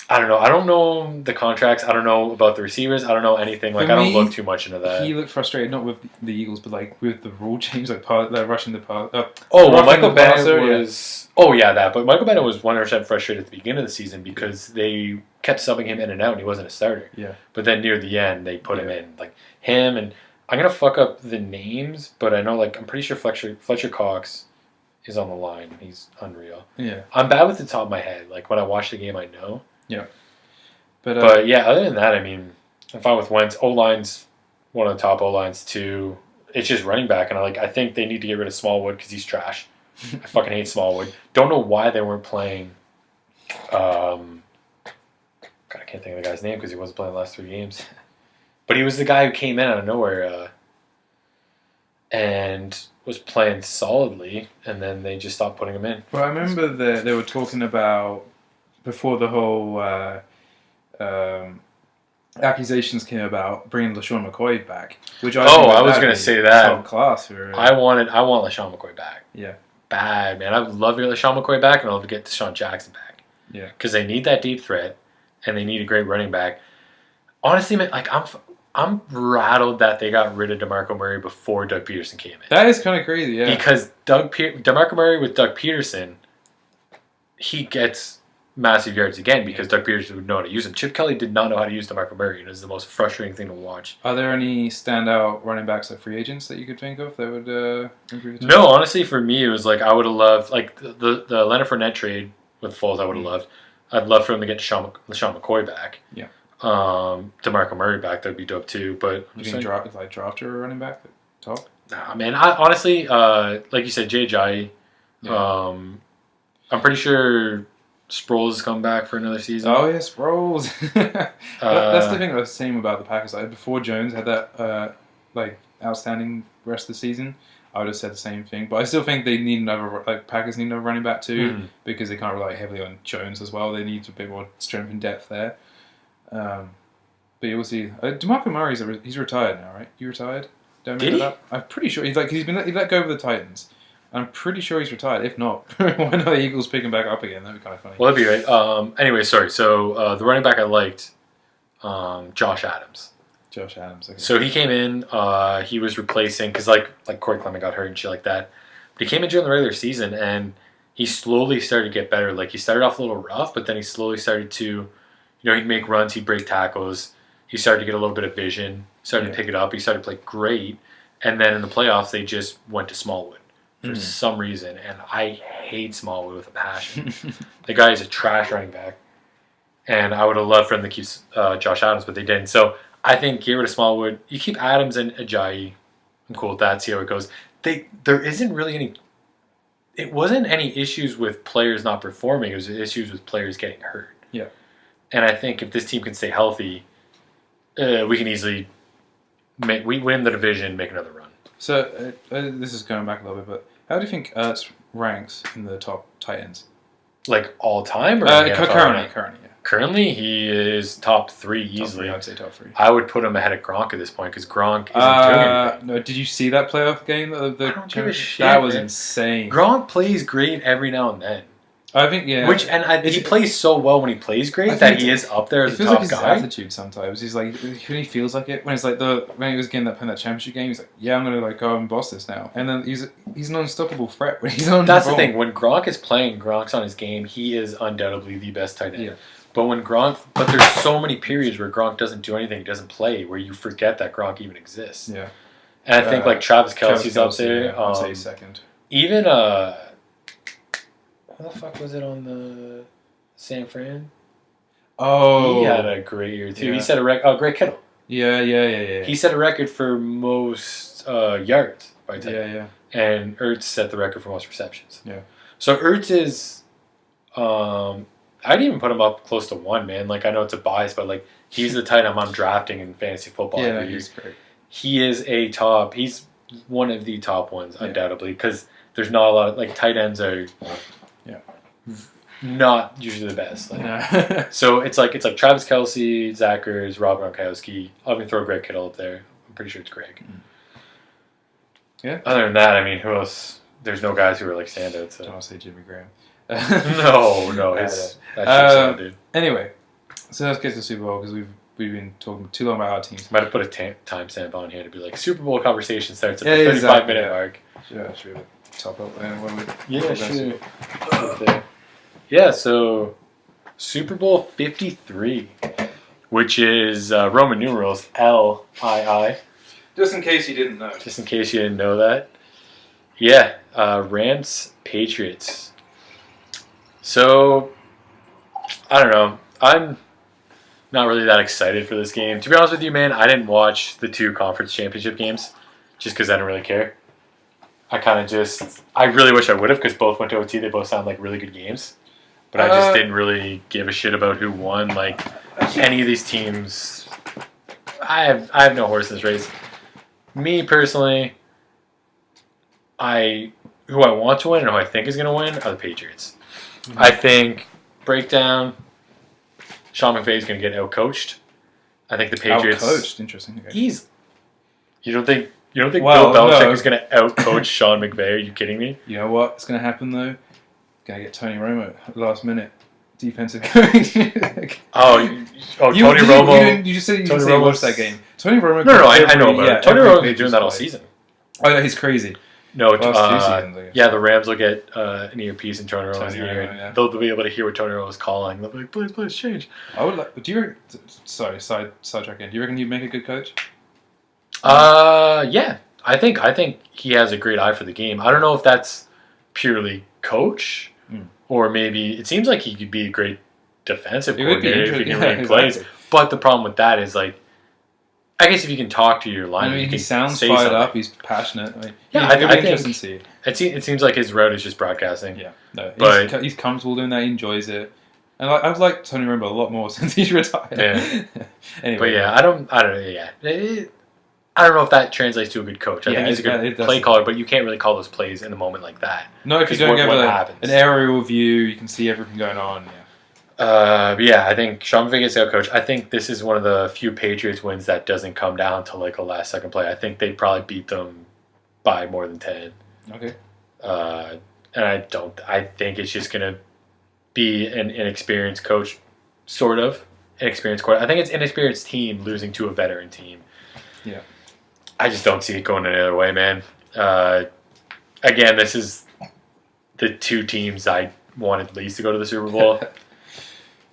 I don't know. I don't know the contracts. I don't know about the receivers. I don't know anything. Like, I don't look too much into that. He looked frustrated, not with the Eagles, but like with the rule change, like rushing the pass. Michael Bennett was... Oh, yeah, that. But Michael Bennett was 100% frustrated at the beginning of the season because they kept subbing him in and out and he wasn't a starter. Yeah. But then near the end, they put him in. Like, him and... I'm going to fuck up the names, but I know, like, I'm pretty sure Fletcher Cox is on the line. He's unreal. Yeah. I'm bad with the top of my head. Like, when I watch the game, I know. Yeah. But yeah, other than that, I mean, I'm fine with Wentz. O-line's one of the top O-lines, too. It's just running back, and I think they need to get rid of Smallwood because he's trash. I fucking hate Smallwood. Don't know why they weren't playing... God, I can't think of the guy's name because he wasn't playing the last 3 games. But he was the guy who came in out of nowhere and was playing solidly, and then they just stopped putting him in. Well, I remember they were talking about, before the whole accusations came about, bringing LaShawn McCoy back, which I was going to say that. Top class for, I want LaShawn McCoy back. Yeah. Bad, man. I would love to get LaShawn McCoy back, and I'd love to get Deshaun Jackson back. Yeah. Because they need that deep threat, and they need a great running back. Honestly, man, like, I'm rattled that they got rid of DeMarco Murray before Doug Peterson came in. That is kind of crazy, yeah. Because DeMarco Murray with Doug Peterson, he gets massive yards again because Doug Peterson would know how to use him. Chip Kelly did not know how to use DeMarco Murray, and it was the most frustrating thing to watch. Are there any standout running backs at free agents that you could think of that would improve the team? No, honestly, for me, it was like I would have loved, like, the Leonard Fournette trade with Foles, I would have loved. I'd love for him to get LaShawn McCoy back. Yeah. DeMarco Murray back, that'd be dope too. But you think draft a running back at top? Nah, man. I honestly, like you said, Jay Ajayi. Yeah. I'm pretty sure Sproles has come back for another season. Oh yeah, Sproles. That's the thing I was saying about the Packers. Like, before Jones had that outstanding rest of the season, I would have said the same thing. But I still think they need Packers need another running back too, because they can't rely heavily on Jones as well. They need a bit more strength and depth there. But you will see. DeMarco Murray's he's retired now, right? You retired? Don't Did he? That? I'm pretty sure he's he let go of the Titans. I'm pretty sure he's retired. If not, why not the Eagles pick him back up again? That'd be kind of funny. Well, that'd be right. Anyway, sorry. So the running back I liked, Josh Adams. Josh Adams. Okay. So he came in. He was replacing because like Corey Clement got hurt and shit like that. But he came in during the regular season and he slowly started to get better. Like he started off a little rough, but then he slowly started to, he'd make runs, he'd break tackles. He started to get a little bit of vision. Started to pick it up. He started to play great. And then in the playoffs, they just went to Smallwood for some reason. And I hate Smallwood with a passion. The guy is a trash running back. And I would have loved for them to keep Josh Adams, but they didn't. So I think get rid of Smallwood. You keep Adams and Ajayi. I'm cool with that. See how it goes. There isn't really any... It wasn't any issues with players not performing. It was issues with players getting hurt. Yeah. And I think if this team can stay healthy, we can easily win the division, make another run. So this is going back a little bit, but how do you think Ertz ranks in the top tight ends? Like all time, or currently, yeah. Currently, he is top 3 easily. I'd say top 3. I would put him ahead of Gronk at this point because Gronk isn't doing anything. No, did you see that playoff game? I don't give a shit. That was insane. Gronk plays great every now and then. I think, yeah. He plays so well when he plays great that he is up there as a top guy. It feels like his attitude sometimes. He's like, when he feels like it, when it's like when he was playing that championship game, he's like, yeah, I'm gonna go and boss this now. And then he's an unstoppable threat when he's on. That's the thing. When Gronk is playing, Gronk's on his game. He is undoubtedly the best tight end. Yeah. But there's so many periods where Gronk doesn't do anything, he doesn't play, where you forget that Gronk even exists. Yeah. And I think like Travis Kelce's up there. Yeah, I'd say second. Even what the fuck was it on the San Fran? Oh, he had a great year too. Yeah. He set a record. Oh, Greg Kittle. Yeah. He set a record for most yards by tight end. Yeah. And Ertz set the record for most receptions. Yeah. So Ertz is, I'd even put him up close to 1, man. Like I know it's a bias, but like he's the tight end I'm drafting in fantasy football every year. He's great. He is he's one of the top ones, undoubtedly, because there's not a lot of, like, tight ends are not usually the best. Like, No. so it's like Travis Kelce, Zach Ertz, Rob Gronkowski. I'll even throw Greg Kittle up there. I'm pretty sure it's Greg. Yeah. Other than that, I mean, who else? There's no guys who are like standouts. So. Don't want to say Jimmy Graham. No, it's that shit's out, dude. Anyway, so let's get to the Super Bowl because we've been talking too long about our teams. Might have put a timestamp on here to be like Super Bowl conversation starts at Yeah, the 35 exactly, minute mark. Should we top up there? Yeah, sure. Okay. Yeah, so Super Bowl 53, which is Roman numerals LII. Just in case you didn't know. Just in case you didn't know that. Yeah, Rams Patriots. So, I don't know. I'm not really that excited for this game. To be honest with you, man, I didn't watch the 2 conference championship games just because I don't really care. I really wish I would have because both went to OT. They both sound like really good games. But I just didn't really give a shit about who won. Like, any of these teams, I have no horse in this race. Me, personally, who I want to win and who I think is going to win are the Patriots. Mm-hmm. I think, breakdown, Sean McVay is going to get outcoached. I think the Patriots... Outcoached? Interesting. Okay. You don't think Bill Belichick is going to outcoach Sean McVay? Are you kidding me? You know what's going to happen, though? Going to get Tony Romo last minute. Defensive coach. Tony Romo. You just said Tony you Romo watched that game. Tony Romo. No, I know about it. Tony Romo is doing that all season. Oh, no, he's crazy. No, last 2 seasons. Yeah, the Rams will get an earpiece in Tony Romo's ear. Yeah. They'll be able to hear what Tony Romo's calling. They'll be like, please change. I would like. Do you? Sorry, sidetrack in. Do you reckon he'd make a good coach? Yeah. I think he has a great eye for the game. I don't know if that's purely coach or maybe it seems like he could be a great defensive coordinator if he can read plays. But the problem with that is like, I guess if you can talk to your lineman, he sounds fired up. He's passionate. I think interesting to see. It seems like his route is just broadcasting. Yeah, no, he's comfortable doing that. He enjoys it. And I've liked Tony Romo a lot more since he's retired. Yeah. Anyway, but yeah, I don't know. Yeah, I don't know if that translates to a good coach. I think he's a good play caller, but you can't really call those plays in a moment like that. No, if you don't have an aerial view, you can see everything going on. But yeah, I think Sean McVay gets out coach. I think this is one of the few Patriots wins that doesn't come down to like a last second play. I think they'd probably beat them by more than 10. Okay. And I think it's just gonna be an inexperienced coach, sort of inexperienced coach. I think it's an inexperienced team losing to a veteran team. Yeah. I just don't see it going any other way, man. Again, this is the 2 teams I wanted least to go to the Super Bowl.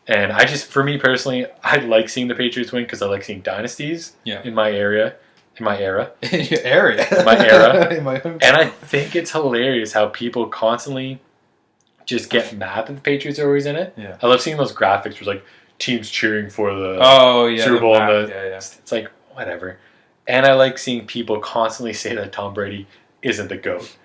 And for me personally, I like seeing the Patriots win because I like seeing dynasties in my area. In my era. In your area? In my era. In my home. And I think it's hilarious how people constantly just get mad that the Patriots are always in it. Yeah. I love seeing those graphics where it's like teams cheering for the Super Bowl. It's like, whatever. And I like seeing people constantly say that Tom Brady isn't the GOAT.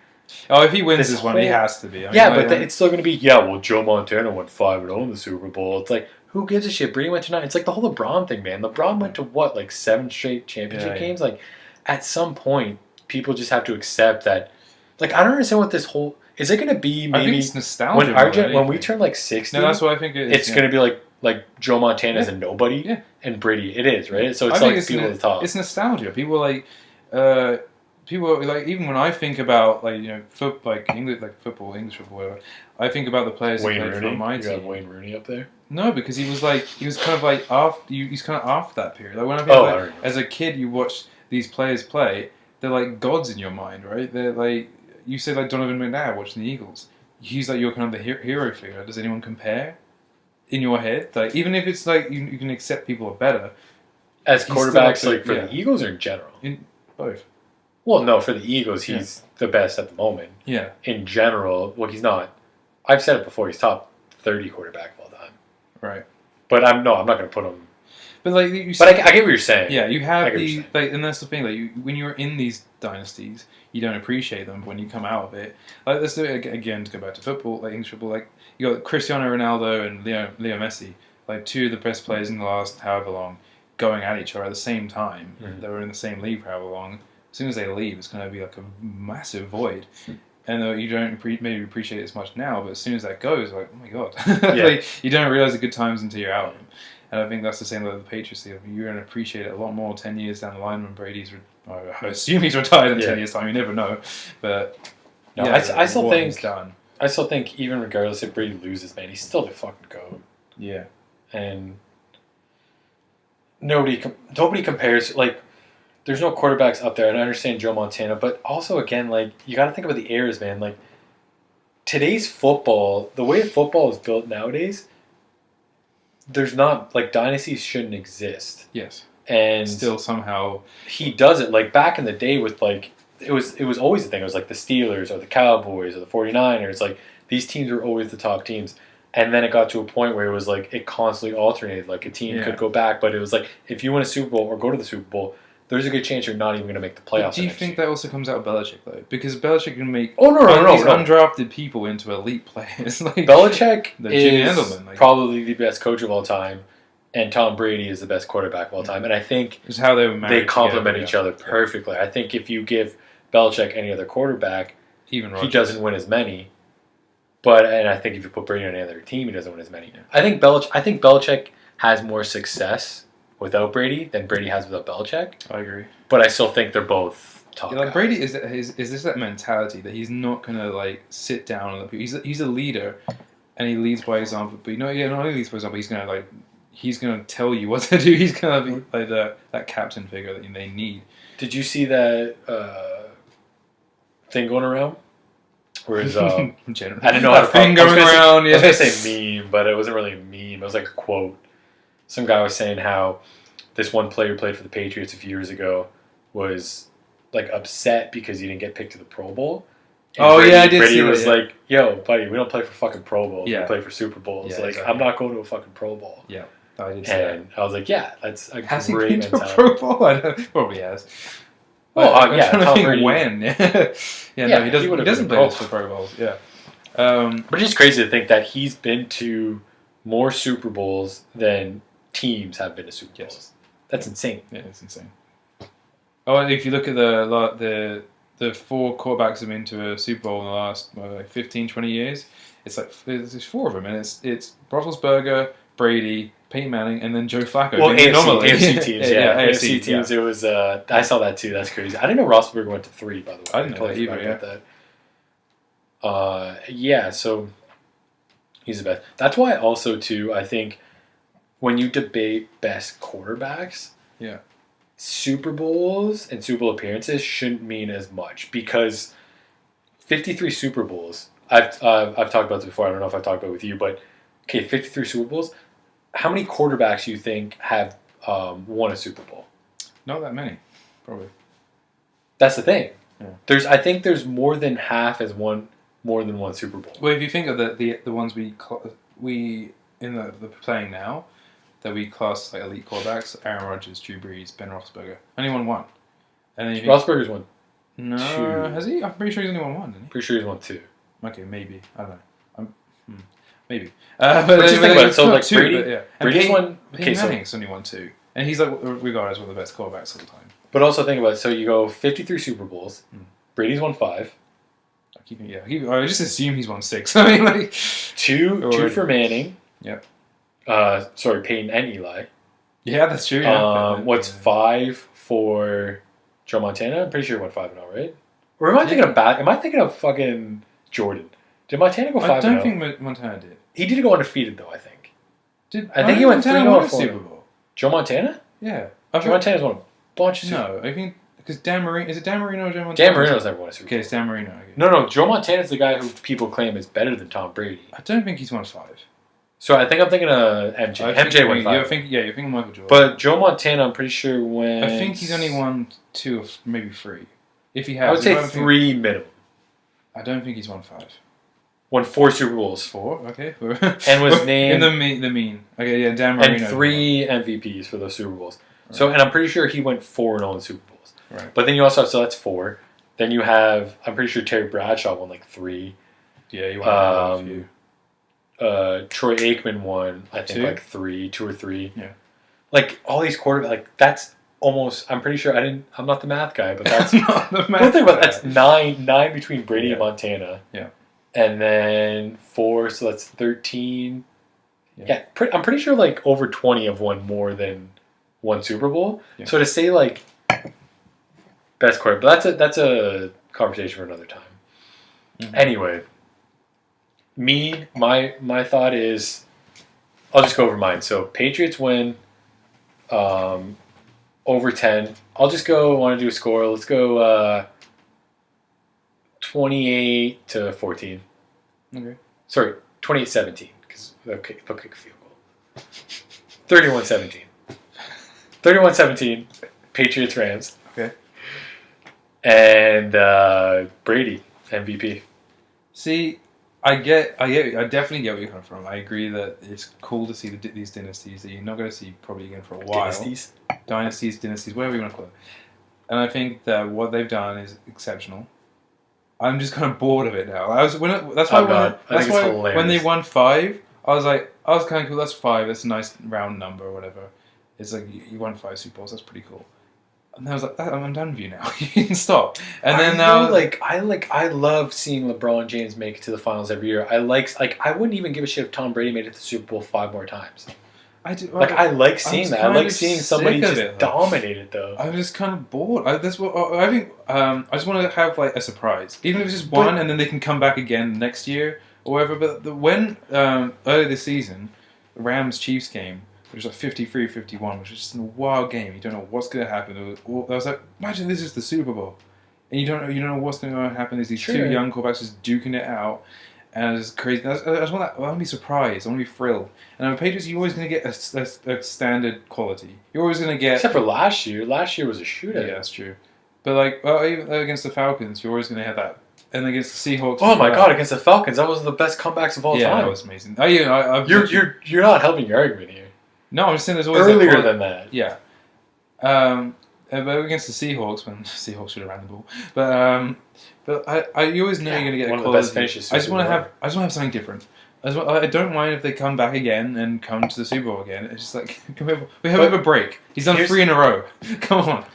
Oh, if he wins this one, he has to be. It's still going to be, Joe Montana went 5-0 in the Super Bowl. It's like, who gives a shit? Brady went to 9. It's like the whole LeBron thing, man. LeBron went to what, like 7 straight championship games? Like, at some point, people just have to accept that. Like, I don't understand what this whole... Is it going to be maybe... I think it's nostalgia. When we turn like 60... No, that's what I think it is. It's going to be like Joe Montana as a nobody and Brady. It is, right? So it's like people at the top. It's nostalgia. People like... even when I think about English football, whatever, I think about the players who played for my team. You got Wayne Rooney up there? No, because he was kind of like after he's kind of after that period. Like when I think as a kid, you watch these players play, they're like gods in your mind, right? They're like you say like Donovan McNabb watching the Eagles. He's like your kind of the hero figure. Does anyone compare in your head? Like even if it's like you can accept people are better as quarterbacks, for the Eagles or in general? In both. Well, no, for the Eagles, he's the best at the moment. Yeah. In general, well, he's not. I've said it before. He's top 30 quarterback of all time. Right. But I'm not going to put him. But I get what you're saying. Yeah, you have and that's the thing. Like when you're in these dynasties, you don't appreciate them. But when you come out of it, like let's do it again to go back to football, like English football. Like you got Cristiano Ronaldo and Leo Messi, like 2 of the best players in the last however long, going at each other at the same time. Mm-hmm. They were in the same league for however long. As soon as they leave, it's going to be like a massive void. and you don't maybe appreciate it as much now, but as soon as that goes, like, oh my god, Yeah. like, you don't realize the good times until you're out of them. And I think that's the same with the Patriots deal. You're going to appreciate it a lot more 10 years down the line when Brady's, I assume he's retired in 10 years' time. You never know, but no, I still think he's done. I still think even regardless if Brady loses, man, he's still the fucking GOAT. Yeah, and nobody compares. Like, there's no quarterbacks up there, and I understand Joe Montana, but also again, like, you got to think about the eras, man. Like, today's football, the way football is built nowadays, there's not, like, dynasties shouldn't exist. Yes, and still somehow he does it. Like, back in the day with, like, it was always the thing. It was like the Steelers or the Cowboys or the 49ers. Like, these teams were always the top teams. And then it got to a point where it was like it constantly alternated. Like, a team could go back, but it was like if you win a Super Bowl or go to the Super Bowl, there's a good chance you're not even going to make the playoffs. But do you think that also comes out of Belichick though? Because Belichick can make no, undrafted people into elite players. Like, Belichick is like, probably the best coach of all time, and Tom Brady is the best quarterback of all time. And I think it's how they complement each other perfectly. I think if you give Belichick any other quarterback, even Rodgers, he doesn't win as many. And I think if you put Brady on any other team, he doesn't win as many. Yeah. I think Belichick has more success without Brady than Brady has without Belichick. I agree, but I still think they're both top. Like, guys. Brady is this that mentality that he's not gonna like sit down and let people. He's a leader, and he leads by example. But not only leads by example, he's gonna tell you what to do. He's gonna be like that captain figure that they need. Did you see that thing going around? Whereas I didn't know how to thing going around. I was gonna say meme, but it wasn't really a meme. It was like a quote. Some guy was saying how this one player who played for the Patriots a few years ago was like upset because he didn't get picked to the Pro Bowl. And I did Brady see was that, like, "Yo, buddy, we don't play for fucking Pro Bowls. Yeah. We play for Super Bowls. Yeah, like, exactly. I'm not going to a fucking Pro Bowl." Yeah, I did see that. And I was like, "Yeah, that's a Has great he been to a mentality." Pro Bowl? I don't, probably has. Well, I'm yeah, trying to Tom think Brady. when. No, he doesn't play for Pro Bowls. Yeah. But it's just crazy to think that he's been to more Super Bowls than teams have been to Super Bowls. Yes. That's insane. Yeah, it's insane. Oh, and if you look at the 4 quarterbacks that have been to a Super Bowl in the last 15, 20 years, it's like there's 4 of them, and it's Roethlisberger, Brady, Peyton Manning, and then Joe Flacco. Well, AFC teams, yeah. AFC teams, yeah. it was, I saw that too, that's crazy. I didn't know Roethlisberger went to 3, by the way. I didn't know that either, yeah. So he's the best. That's why also, too, I think when you debate best quarterbacks, yeah, Super Bowls and Super Bowl appearances shouldn't mean as much because 53 Super Bowls, I've talked about this before, I don't know if I've talked about it with you, but okay, 53 Super Bowls, how many quarterbacks do you think have won a Super Bowl? Not that many, probably. That's the thing. Yeah. I think there's more than half has won more than one Super Bowl. Well, if you think of the ones we in the playing now, that we class like elite quarterbacks, Aaron Rodgers, Drew Brees, Ben Roethlisberger, only won 1. And then Roethlisberger's won 2. Has he? I'm pretty sure he's only won 1, didn't he? Pretty sure he's won 2. Okay, maybe. I don't know. Maybe. But just think about it. So, like, two, Brady, but, yeah. Brady's won... Peyton Manning's only won 2. And he's, like, regarded as one of the best quarterbacks of the time. But also think about it. So you go 53 Super Bowls. Brady's won 5. I just assume he's won 6. I mean, like... 2 for Manning. Yep. Sorry, Peyton and Eli. Yeah, that's true. Yeah. What's 5 for Joe Montana? I'm pretty sure he won 5-0, right? Or am I thinking of Am I thinking of fucking Jordan? Did Montana go 5-0? I don't think Montana did. He did go undefeated though. I think. I think he went 3-0 or 4-0. Super Bowl. Joe Montana? Yeah. Joe Montana's won a bunch of Super Bowls. No, I think because Dan Marino is it Dan Marino or Joe Montana? Dan Marino's never won a Super Bowl. Okay, it's Dan Marino. Okay. No. Joe Montana's the guy who people claim is better than Tom Brady. I don't think he's won 5. So I think I'm thinking of MJ. MJ won 5. You're thinking Michael Jordan. But Joe Montana, I'm pretty sure went... I think he's only won 2 or maybe 3. If he has, I would say 3 minimum. I don't think he's won 5. Won 4 Super Bowls. 4, okay. And was named... In the mean. Okay, yeah, Dan Marino. And 3 MVPs for those Super Bowls. Right. So, and I'm pretty sure he went 4-0 in Super Bowls. Right. But then you also have, so that's 4. Then you have, I'm pretty sure Terry Bradshaw won like 3. Yeah, he won a few. Troy Aikman won, I think, 2? like 2 or 3. Yeah. Like, all these quarterbacks, like, that's almost. I'm pretty sure I'm not the math guy, but that's. Not the math Don't think about guy. that's nine between Brady and Montana. Yeah. And then 4, so that's 13. Yeah. I'm pretty sure like over 20 have won more than one Super Bowl. Yeah. So to say like best quarterback, but that's a conversation for another time. Mm-hmm. Anyway, my thought is, I'll just go over mine. So Patriots win over 10. I'll just go. Want to do a score? Let's go 28-14. Okay. Sorry, 28-17 because they'll kick a field goal. 31-17. 31-17. Patriots Rams. Okay. And Brady MVP. See, I definitely get where you're coming from. I agree that it's cool to see these dynasties that you're not going to see probably again for a while. Dynasties, whatever you want to call it. And I think that what they've done is exceptional. I'm just kind of bored of it now. That's why when they won 5, I was kind of cool. That's 5. That's a nice round number or whatever. It's like you won 5 Super Bowls. That's pretty cool. And I was like, I'm done with you now. You can stop. And then now, I love seeing LeBron James make it to the finals every year. I wouldn't even give a shit if Tom Brady made it to the Super Bowl 5 more times. I do. I like seeing that. I like seeing somebody just dominate it, though. I'm just kind of bored. That's what I think. I just want to have like a surprise, even if it's just one, and then they can come back again next year or whatever. But when earlier this season, the Rams-Chiefs game, which was like 53-51, which was just a wild game. You don't know what's going to happen. I was like, imagine this is the Super Bowl, and you don't know what's going to happen. There's these two young quarterbacks just duking it out. And it's crazy. I just want that. I want to be surprised. I want to be thrilled. And on Patriots, you're always going to get a standard quality. You're always going to get. Except for last year. Last year was a shootout. Yeah, that's true. But even against the Falcons, you're always going to have that. And against the Seahawks. Oh my God! Against the Falcons, that was the best comebacks of all time. Yeah, that was amazing. Oh yeah, you're not helping your argument here. No, I'm just saying there's always earlier than that. Yeah. But against the Seahawks, when the Seahawks should have ran the ball, but you always know you're going to get one a of the best finishes. I just want to have something different. I don't mind if they come back again and come to the Super Bowl again. It's just like we have a break. He's done 3 in a row. Come on.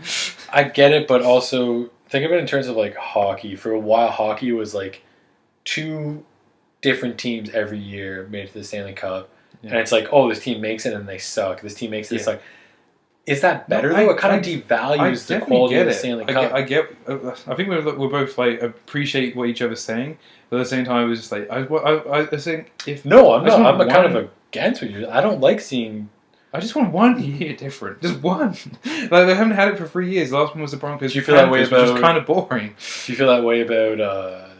I get it, but also think of it in terms of like hockey. For a while, hockey was like 2 different teams every year made it to the Stanley Cup, and it's like, oh, this team makes it and they suck. This team makes it, it's like. Is that better though? It kind of devalues the quality of the Stanley Cup. I think we're both like appreciate what each other's saying, but at the same time, it was just like I was saying if no, I'm not. I'm kind of against what you're. I don't like seeing. I just want 1 year different, just one. Like they haven't had it for 3 years. The last one was the Broncos. Do you feel that way about? Which is kind of boring. Do you feel that way about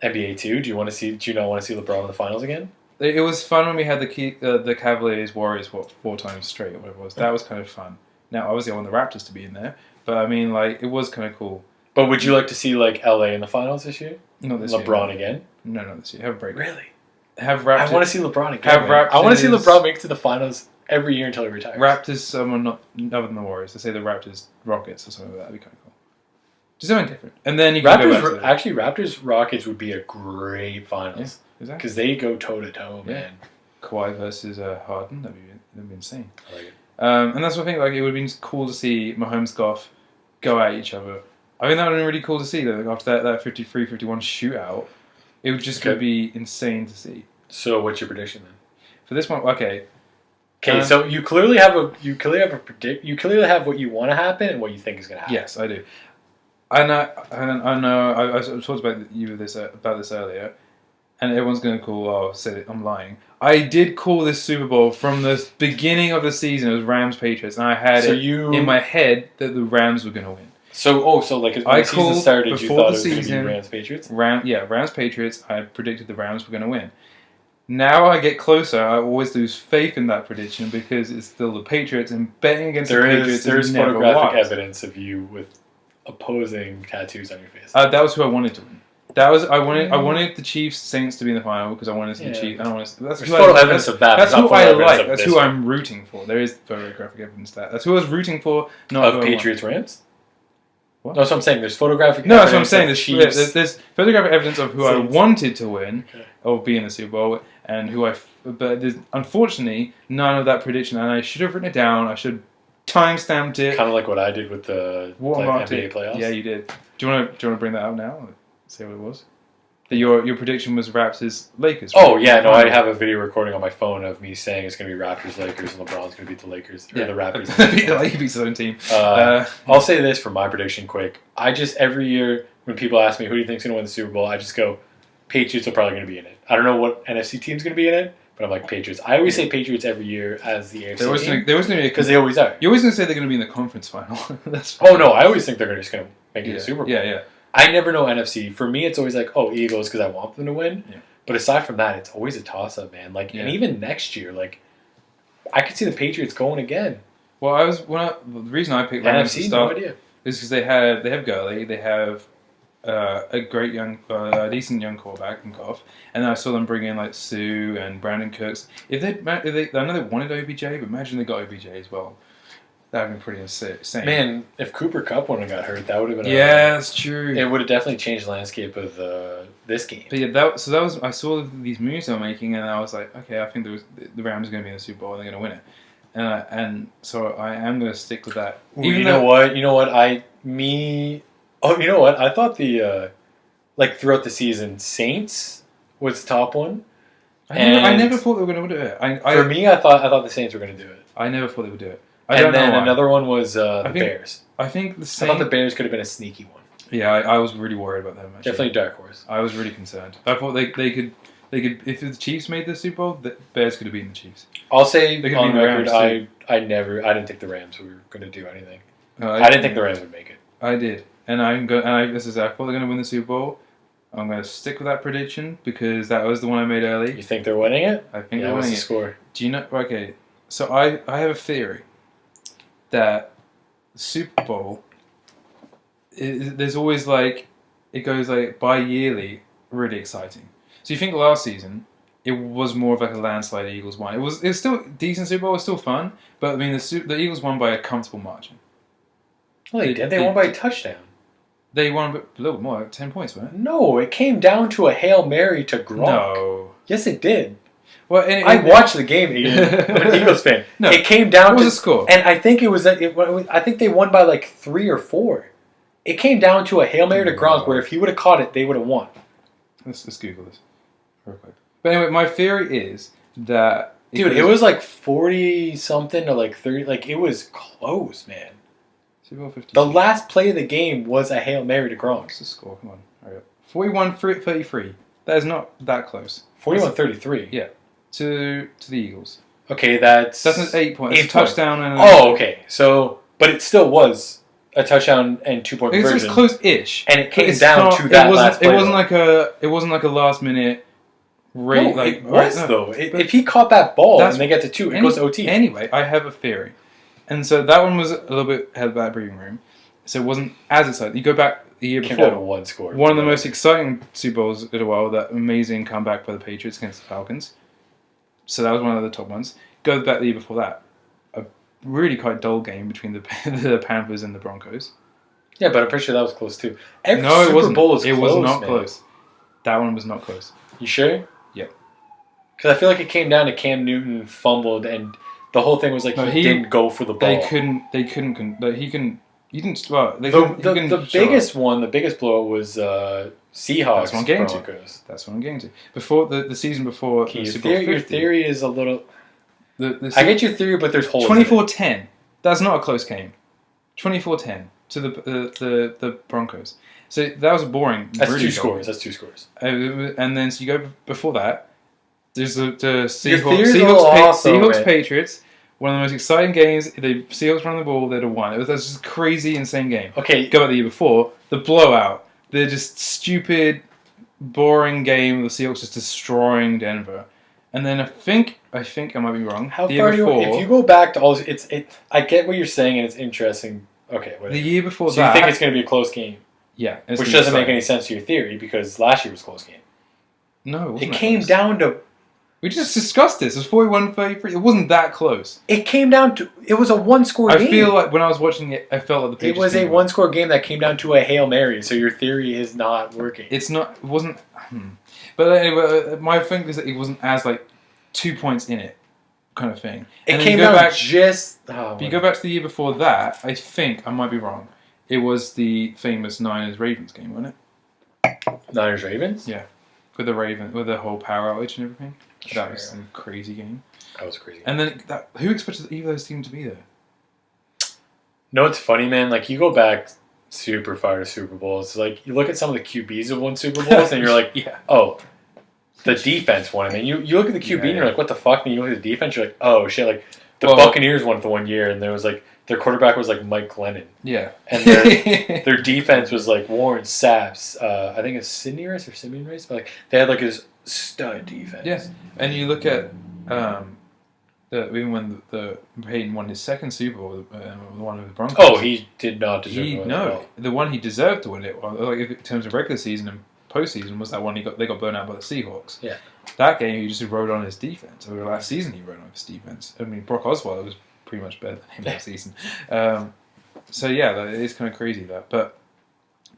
NBA too? Do you want to see? Do you not want to see LeBron in the finals again? It was fun when we had the Cavaliers Warriors 4 times straight or whatever it was. That was kind of fun. Now, obviously, I want the Raptors to be in there, but I mean, like, it was kind of cool. But would you like to see like LA in the finals this year? Not this LeBron year. again? No, not this year. Have a break. Really? Have Raptors. I want to see LeBron again. I want to see LeBron make it to the finals every year until he retires. Raptors, someone not other than the Warriors. They say the Raptors Rockets or something like that. That'd be kind of cool. Just something different. And then you can Raptors Rockets would be a great finals. Yeah, exactly. Because they go toe to toe, man. Kawhi versus Harden, that'd be insane. I like it. And that's what I think. Like, it would have been cool to see Mahomes Goff go at each other. I think that would have been really cool to see. Like, after that 53-51 shootout, it would just be insane to see. So, what's your prediction then? For this one, okay. Okay, so you clearly have what you want to happen and what you think is going to happen. Yes, I do. I know. I talked about this earlier, and everyone's going to call. Oh, said it. I'm lying. I did call this Super Bowl from the beginning of the season. It was Rams Patriots, and I had in my head that the Rams were going to win. So like when the season started, you thought it was going to be Rams Patriots? Rams Patriots. I predicted the Rams were going to win. Now I get closer, I always lose faith in that prediction because it's still the Patriots, and betting against the Patriots there's never photographic wise. Evidence of you with opposing tattoos on your face. That was who I wanted to win. I wanted the Chiefs Saints to be in the final because I wanted to see the Chiefs. I don't want to. That's evidence of that. That's who I like. That's who I'm rooting for. There is photographic evidence of that. That's who I was rooting for. Not of Patriots Rams. What? No, that's what I'm saying. There's photographic. No, that's what I'm saying. There's photographic evidence of who I wanted to win or be in the Super Bowl, and who but there's unfortunately none of that prediction. And I should have written it down. I should time-stamped it. Kind of like what I did with the NBA playoffs. Yeah, you did. Do you want to bring that up now? Say what it was. Your prediction was Raptors Lakers. Right? Oh yeah, no, I have a video recording on my phone of me saying it's going to be Raptors Lakers and LeBron's going to beat the Lakers or the Raptors. He beats his own team. I'll say this for my prediction quick. I just every year when people ask me who do you think's going to win the Super Bowl, I just go Patriots are probably going to be in it. I don't know what NFC team's going to be in it, but I'm like Patriots. I always say Patriots every year as the AFC team. There was going to be because they always are. You're always going to say they're going to be in the conference final. Oh no, I always think they're just going to make it the Super Bowl. Yeah. I never know NFC. For me, it's always like, oh, Eagles because I want them to win. Yeah. But aside from that, it's always a toss-up, man. Like, and even next year, like, I could see the Patriots going again. Well, the reason I picked NFC, to start, no idea, is because they have Gurley, they have a great decent young quarterback in Goff, and then I saw them bring in like Sue and Brandon Cooks. If they, I know they wanted OBJ, but imagine they got OBJ as well. That would have been pretty insane. Man, if Cooper Kupp wouldn't have got hurt, that would have been. That's true. It would have definitely changed the landscape of this game. But yeah, that was. I saw these moves they were making, and I was like, okay, I think the Rams are going to be in the Super Bowl, and they're going to win it. And so I am going to stick with that. You know what? You know what? I thought the throughout the season, Saints was the top one. I never thought they were going to do it. For me, I thought the Saints were going to do it. I never thought they would do it. And then another one was the Bears. I think I thought the Bears could have been a sneaky one. Yeah, I was really worried about them. Actually. Definitely dark horse. I was really concerned. I thought they could if the Chiefs made the Super Bowl, the Bears could have beaten the Chiefs. I'll say on record, I didn't think the Rams were going to do anything. I didn't think the Rams would make it. I did, and I thought they're going to win the Super Bowl. I'm going to stick with that prediction because that was the one I made early. You think they're winning it? I think they're winning it. Score? Do you know? Okay, so I have a theory that the Super Bowl there's always it goes bi-yearly, really exciting. So you think last season it was more of like a landslide. The Eagles won. It was still decent Super Bowl. It was still fun, but I mean the Eagles won by a comfortable margin. Well, they did. They won by a touchdown. They won a little bit more, like 10 points, wasn't it? No, it came down to a Hail Mary to Gronk. No. Yes, it did. Well, I watched the game, Aiden. I'm an Eagles fan. No. It came down to... What was the score? And I think I think they won by 3 or 4. It came down to a Hail Mary to Gronk where if he would have caught it, they would have won. Let's Google this real quick. But anyway, my theory is that... Dude, it was 40-something to 30. It was close, man. The last play of the game was a Hail Mary to Gronk. What's the score? Come on. Hurry up. 41-33. That is not that close. 41-33? Yeah. To the Eagles. Okay, that's 8 points. It's a touchdown and okay. So, but it still was a touchdown and 2-point conversion. It was close-ish. And it came down to that last play. It wasn't like a last-minute rate. No, it was, though. If he caught that ball and they get to 2, it goes to OT. Anyway, I have a theory. And so that one was a little bit ahead of that breathing room. So it wasn't as exciting. You go back the year before. Came down to 1 score. One of the most exciting Super Bowls in a while, that amazing comeback by the Patriots against the Falcons. So that was one of the top ones. Go back the year before that. A really quite dull game between the Panthers and the Broncos. Yeah, but I'm pretty sure that was close too. Every no, Super it wasn't. Bowl is it close, was not man. close. That one was not close. You sure? Yeah. Because I feel like it came down to Cam Newton fumbled and... The whole thing was he didn't go for the ball. He didn't. Well, the biggest one, the biggest blow was Seahawks. That's what I'm getting Broncos. That's what I'm getting to. Before the season before, okay, your theory is a little. I get your theory, but there's holes. 24-10. That's not a close game. 24-10 to the Broncos. So that was boring. That's really 2 scores. That's 2 scores. And then so you go before that. There's the Seahawks Patriots. One of the most exciting games. The Seahawks run the ball, they'd have won. That's just a crazy, insane game. Okay. Go back the year before. The blowout. The just stupid, boring game. The Seahawks just destroying Denver. And then I think I might be wrong. How far if you go back to all I get what you're saying and it's interesting. Okay. Whatever. The year before so you think it's going to be a close game? Yeah. Which doesn't make any sense to your theory because last year was a close game. No, it came down to... We just discussed this. It was 41-33. It wasn't that close. It came down to... It was a 1-score game. I feel like when I was watching it, I felt like the Patriots... It was a 1-score game that came down to a Hail Mary, so your theory is not working. It wasn't... But anyway, my thing is that it wasn't as 2 points in it kind of thing. It And then came you go out back, just. If you go back to the year before that, I think I might be wrong. It was the famous Niners Ravens game, wasn't it? Niners Ravens. Yeah, with the whole power outage and everything. Sure. That was some crazy game. That was crazy. And then who expected either of those teams to be there? No, it's funny, man. Like you go back super far to Super Bowls. Like you look at some of the QBs who won Super Bowls, and you're like, yeah. Oh, the defense won. And you look at the QB and you're like, what the fuck? And you look at the defense, you're like, oh shit. Like the Buccaneers won for 1 year, and there was like their quarterback was like Mike Glennon. Yeah. And their defense was like Warren Saps. I think it's Simeon Rice, but like they had like his stud defense. Yeah. And you look at even when the Peyton won his second Super Bowl, the one with the Broncos. Oh, he did not deserve to win. No, the one he deserved to win it, like in terms of regular season and postseason, was that one they got burnt out by the Seahawks. Yeah. That game, he just rode on his defense. Over last season, he rode on his defense. I mean, Brock Osweiler was pretty much better than him last season. So yeah, it is kind of crazy that. But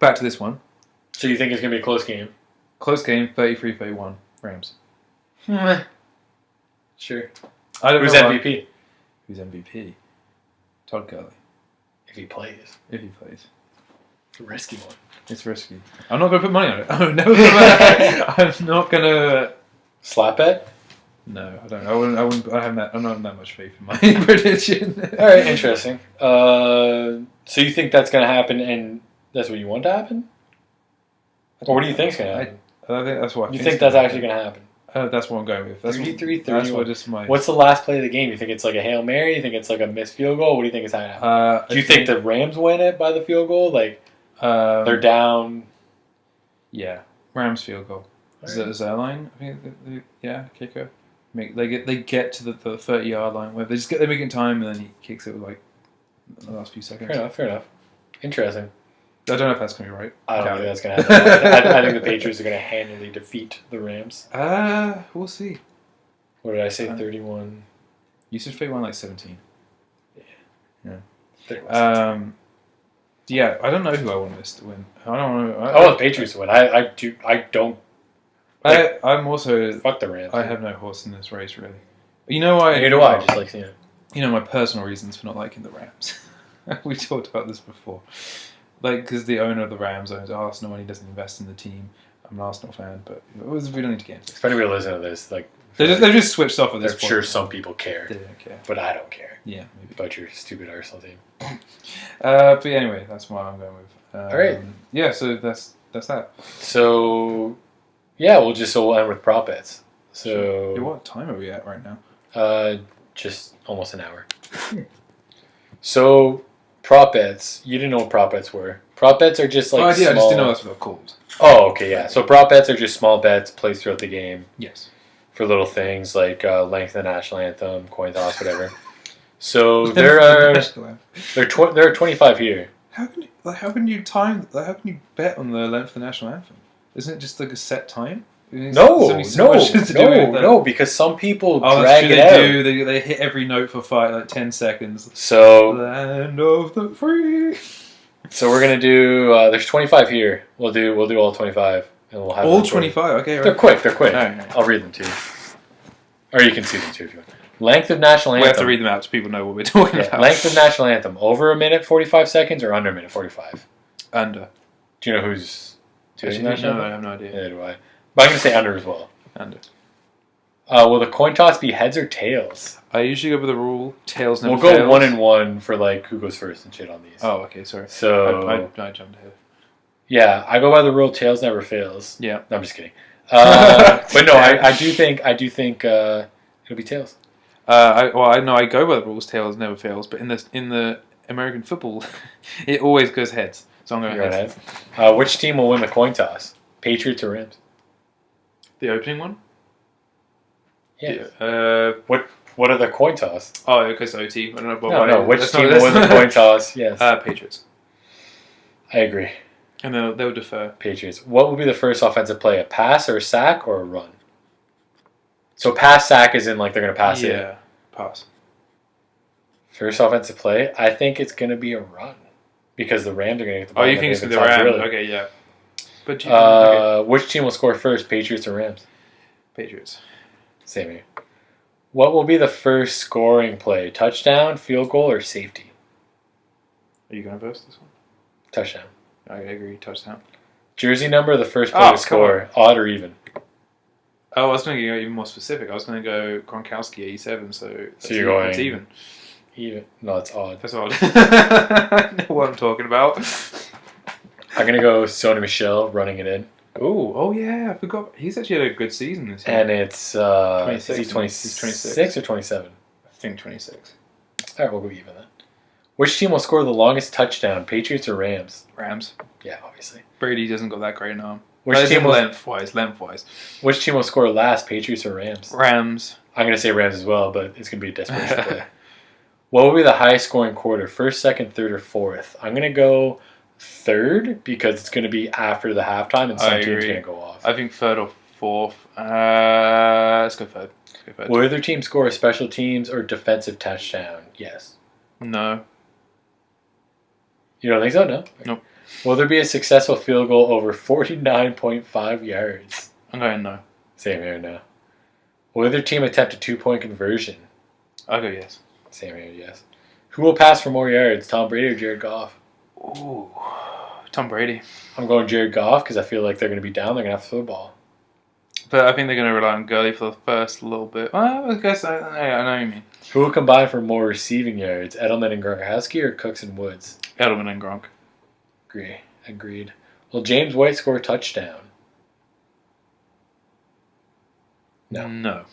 back to this one. So you think it's gonna be a close game? Close game, 33-31, Rams. Sure. I don't Who's know MVP? Who's MVP? Todd Gurley. If he plays. If he plays. It's a risky one. It's risky. I'm not going to put money on it. I'm not going to... Slap bet? No, I don't. I'm not that much faith in my prediction. Alright, interesting. So you think that's going to happen and that's what you want to happen? Or what do you think is going to happen? I think that's what You think that's actually going to happen? That's what I'm going with. That's 33-31. That's what just my... What's the last play of the game? You think it's like a Hail Mary? You think it's like a missed field goal? What do you think is happening? Do you think the Rams win it by the field goal? Like, they're down... Yeah. Rams field goal. Is that a line? I think kicker. They get to the 30-yard line where they make it in time and then he kicks it with like the last few seconds. Fair enough. Interesting. I don't know if that's going to be right. I don't think that's going to happen. I think the Patriots are going to handily defeat the Rams. We'll see. What did I say? 31. You said they won like 17. Yeah. Yeah, I don't know who I want this to win. I don't know. I want the Patriots to win. I don't. Like, I'm also... Fuck the Rams. I have no horse in this race, really. You know why? Neither do I. Just like seeing it. You know my personal reasons for not liking the Rams. We talked about this before. Like, because the owner of the Rams owns Arsenal and he doesn't invest in the team. I'm an Arsenal fan, but we don't need to get into this. If anybody listen to this, like... They've just switched off at this point. I'm sure some people care. They don't care. But I don't care. Yeah, maybe. About your stupid Arsenal team. But anyway, that's what I'm going with. All right. Yeah, so that's that. So, yeah, we'll end with prop bets. So... Yeah, what time are we at right now? Just almost an hour. So... Prop bets. You didn't know what prop bets were. Prop bets are just like I small... just didn't know that's what they're called. Oh, okay, yeah. So prop bets are just small bets placed throughout the game. Yes. For little things like length of the national anthem, coin toss, whatever. So there are 25 here. How can you bet on the length of the national anthem? Isn't it just like a set time? No, because some people drag it out. They hit every note for 10 seconds. So land of the free. So we're gonna do. There's 25 here. We'll do all 25, and we'll have all 25. Okay, right. They're quick. Right. I'll read them to you, or you can see them too if you want. Length of national anthem. We have to read them out so people know what we're talking about. Length of national anthem: over a minute 45 seconds or under a minute 45. Under. Do you know who's doing that? No, I have no idea. Neither do I. But I'm going to say under as well. Under. Will the coin toss be heads or tails? I usually go with the rule, tails never fails. fails. We'll go 1-1 for like who goes first and shit on these. Oh, okay, sorry. So I jumped ahead. Yeah, I go by the rule, tails never fails. Yeah. No, I'm just kidding. But no, I do think it'll be tails. I go by the rules, tails never fails. But in the American football, it always goes heads. So I'm going heads. Which team will win the coin toss? Patriots or Rams? The opening one? Yeah. What are the coin toss? Oh, because OT. I don't know. But no. Which team will win the coin toss? Yes. Patriots. I agree. And they'll defer. Patriots. What will be the first offensive play? A pass or a sack or a run? So pass sack is in like they're going to pass it. Yeah, pass. First offensive play, I think it's going to be a run because the Rams are going to get the ball. Oh, you think it's going to be the Rams? Really. Okay, yeah. But which team will score first, Patriots or Rams? Patriots. Same here. What will be the first scoring play? Touchdown, field goal, or safety? Are you going first this one? Touchdown. I agree. Touchdown. Jersey number of the first play to score, odd or even? Oh, I was going to go even more specific. I was going to go Gronkowski 87. So you're going it's even. Even? No, it's odd. That's odd. I know what I'm talking about. I'm gonna go Sony Michel running it in. Oh yeah, I forgot. He's actually had a good season this year. And it's 26. is he 26 or 27? I think 26. All right, we'll go even then. Which team will score the longest touchdown? Patriots or Rams? Rams. Yeah, obviously. Brady doesn't got that great an arm. Which team will lengthwise? Which team will score last? Patriots or Rams? Rams. I'm gonna say Rams as well, but it's gonna be a desperation play. What will be the highest scoring quarter? First, second, third, or fourth? I'm gonna go third because it's gonna be after the halftime, and some team's gonna go off. I think third or fourth. Let's go third. Will either team score a special teams or defensive touchdown? Yes. No. You don't think so? No? Nope. Will there be a successful field goal over 49.5 yards? I'm going no. Same here, no. Will either team attempt a 2-point conversion? I'll go yes. Same here, yes. Who will pass for more yards, Tom Brady or Jared Goff? Ooh, Tom Brady. I'm going Jared Goff because I feel like they're going to be down. They're going to have to throw the ball. But I think they're going to rely on Gurley for the first little bit. Well, I guess I know what you mean. Who will combine for more receiving yards, Edelman and Gronkowski or Cooks and Woods? Edelman and Gronk. Agreed. Will James White score a touchdown? No.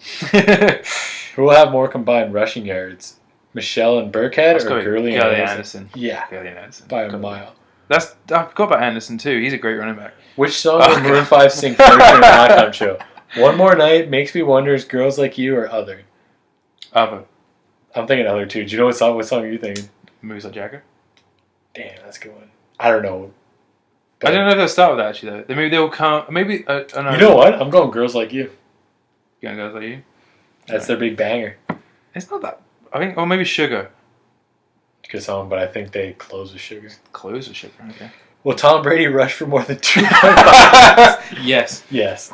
Who will have more combined rushing yards, Michelle and Burkhead or Gurley and Anderson? Yeah, Gurley and Anderson. by a mile. I forgot about Anderson too. He's a great running back. Which song will Maroon 5 sing first in the halftime show? One More Night, Makes Me Wonder, Is Girls Like You, or Other? Other. I'm thinking Other too. Do you know what song are you thinking? Moves like Jagger. Damn, that's a good one. I don't know. I don't know if they'll start with that actually though. Maybe they'll come. Maybe I don't know. You know what? I'm going Girls Like You. You gonna go like you? That's their big banger. It's not that. I think, or maybe Sugar. Good song, but I think they close with Sugar. Close with Sugar. Okay. Will Tom Brady rush for more than 2.5? Yes. Yes.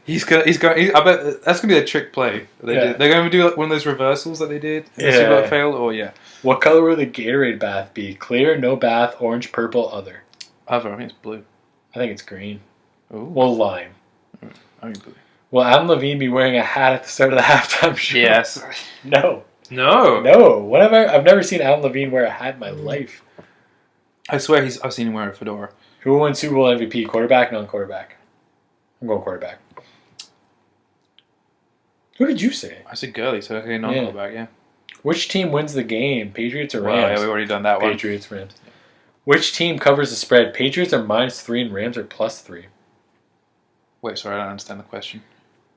He's going. I bet that's gonna be a trick play. They're going to do like one of those reversals that they did. Super failed. Or What color will the Gatorade bath be? Clear, no bath, orange, purple, other. Other. I think it's blue. I think it's green. Ooh. Well, lime. I think blue. Will Adam Levine be wearing a hat at the start of the halftime show? Yes. No. No. Whatever. I've never seen Adam Levine wear a hat in my life. I swear I've seen him wear a fedora. Who will win Super Bowl MVP? Quarterback, non-quarterback? I'm going quarterback. Who did you say? I said Gurley, so okay, non-quarterback, yeah. Which team wins the game? Patriots or Rams? Well, yeah, we've already done that one. Patriots, Rams. Which team covers the spread? Patriots are -3 and Rams are +3. Wait, sorry, I don't understand the question.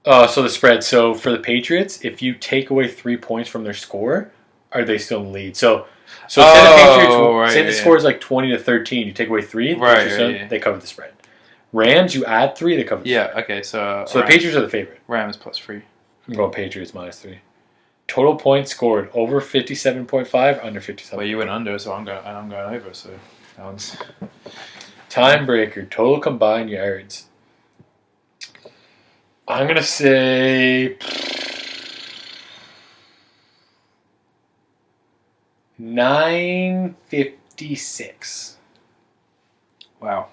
So the spread. So for the Patriots, if you take away 3 points from their score, are they still in the lead? So say the Patriots, say the score is like 20-13, you take away 3, they cover the spread. Rams, you add 3, they cover the spread. Yeah, okay, so the Patriots are the favorite. Rams +3. I'm going Patriots -3. Total points scored over 57.5, under 57. Well, you went under, so I'm going over. So that one's Timebreaker. Total combined yards. I'm gonna say 956. Wow.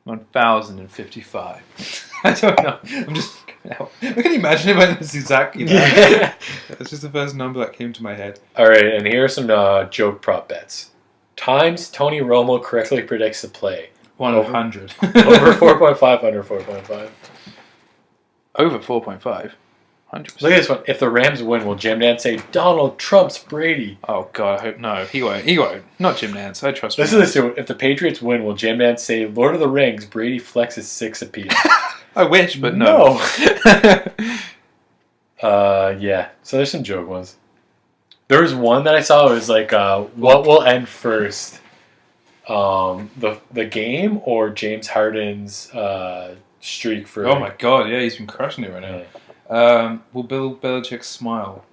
1,055. I don't know. I'm just. I can imagine if I was exactly that. Yeah. That's just the first number that came to my head. All right, and here are some joke prop bets. Times Tony Romo correctly predicts the play. 100. Over 4.5, under 4.5. Over 4.5. 100%. Look at this one. If the Rams win, will Jim Nantz say Donald Trump's Brady? Oh God, I hope no. He won't. Not Jim Nantz. I trust. Listen to this. If the Patriots win, will Jim Nantz say Lord of the Rings? Brady flexes 6 appeal. I wish, but no. Yeah. So there's some joke ones. There was one that I saw. It was like, what will end first? The game or James Harden's streak for? Oh my God! Yeah, he's been crushing it right now. Yeah. Will Bill Belichick smile?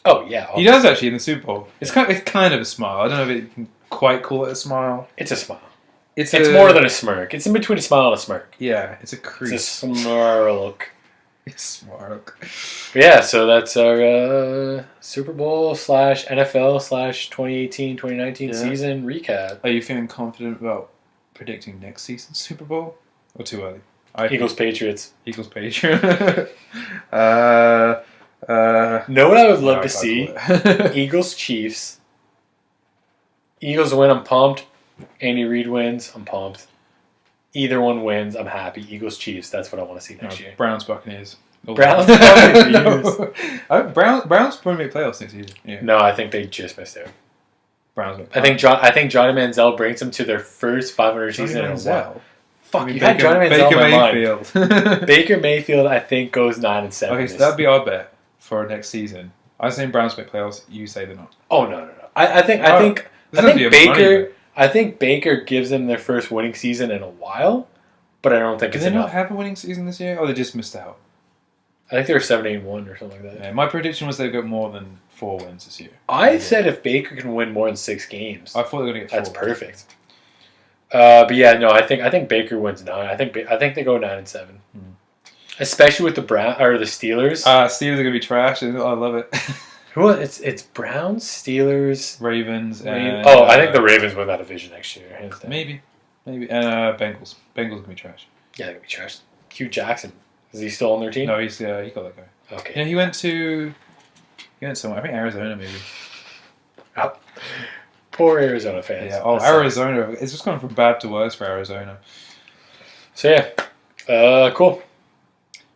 Oh yeah, he does actually in the Super Bowl. It's kind of a smile. I don't know if you can quite call it a smile. It's a smile. It's more than a smirk. It's in between a smile and a smirk. Yeah, it's a It's a crease. smirk. Smirk. But yeah, so that's our Super Bowl / NFL / 2018-2019 season recap. Are you feeling confident about predicting next season's Super Bowl? Or too early? Eagles Patriots. Eagles Patriots. Know what I would love to see? Eagles Chiefs. Eagles win, I'm pumped. Andy Reid wins, I'm pumped. Either one wins, I'm happy. Eagles Chiefs, that's what I want to see next year. Browns Buccaneers. Browns Buccaneers. Browns probably make playoffs next season. Yeah. No, I think they just missed out. Browns. I think Johnny Manziel brings them to their first 500 season in a while. Fuck, you had Johnny Manziel Baker in my Mayfield. mind. Baker Mayfield, I think, goes 9-7. Okay, so that'd be our bet for next season. I'm saying Browns make playoffs. You say they're not. Oh no. I think Baker gives them their first winning season in a while, but I don't think it's enough. Did they not enough. have a winning season this year, or they just missed out? I think they were 7-1 or something like that. Yeah, my prediction was they'd get more than 4 wins this year. I said if Baker can win more than 6 games, I thought they were going to get 4. that's perfect. But yeah, no, I think Baker wins 9. I think they go 9-7, especially with the Steelers. Steelers are going to be trash. I love it. Who? It's Browns, Steelers, Ravens, and I think the Ravens win that division next year. Hands down. Maybe, and Bengals. Bengals are going to be trash. Yeah, they're going to be trash. Hugh Jackson, is he still on their team? No, he got let go. Okay. Yeah, he went somewhere. I think Arizona, maybe. Oh, poor Arizona fans. Yeah. Oh, Arizona. It's just gone from bad to worse for Arizona. So yeah, cool.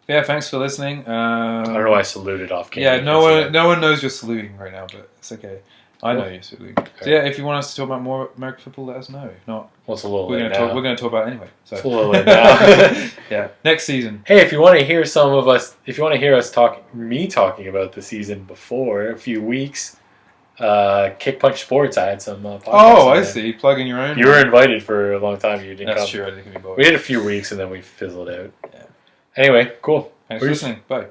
Yeah, thanks for listening. I don't know why I saluted off camera. Yeah, no one knows you're saluting right now, but it's okay. I know you're saluting. So yeah, if you want us to talk about more American football, let us know. If not, it's a little we're late going now. We're going to talk about it anyway. So. It's a little late now. Yeah, next season. Hey, if you want to hear us talking about the season before a few weeks, Kick Punch Sports. I had some podcasts. Oh, I see. Plug in your own. You were invited for a long time. You didn't come. That's true. I think we We did a few weeks and then we fizzled out. Yeah. Anyway, cool. Thanks for listening. Bye.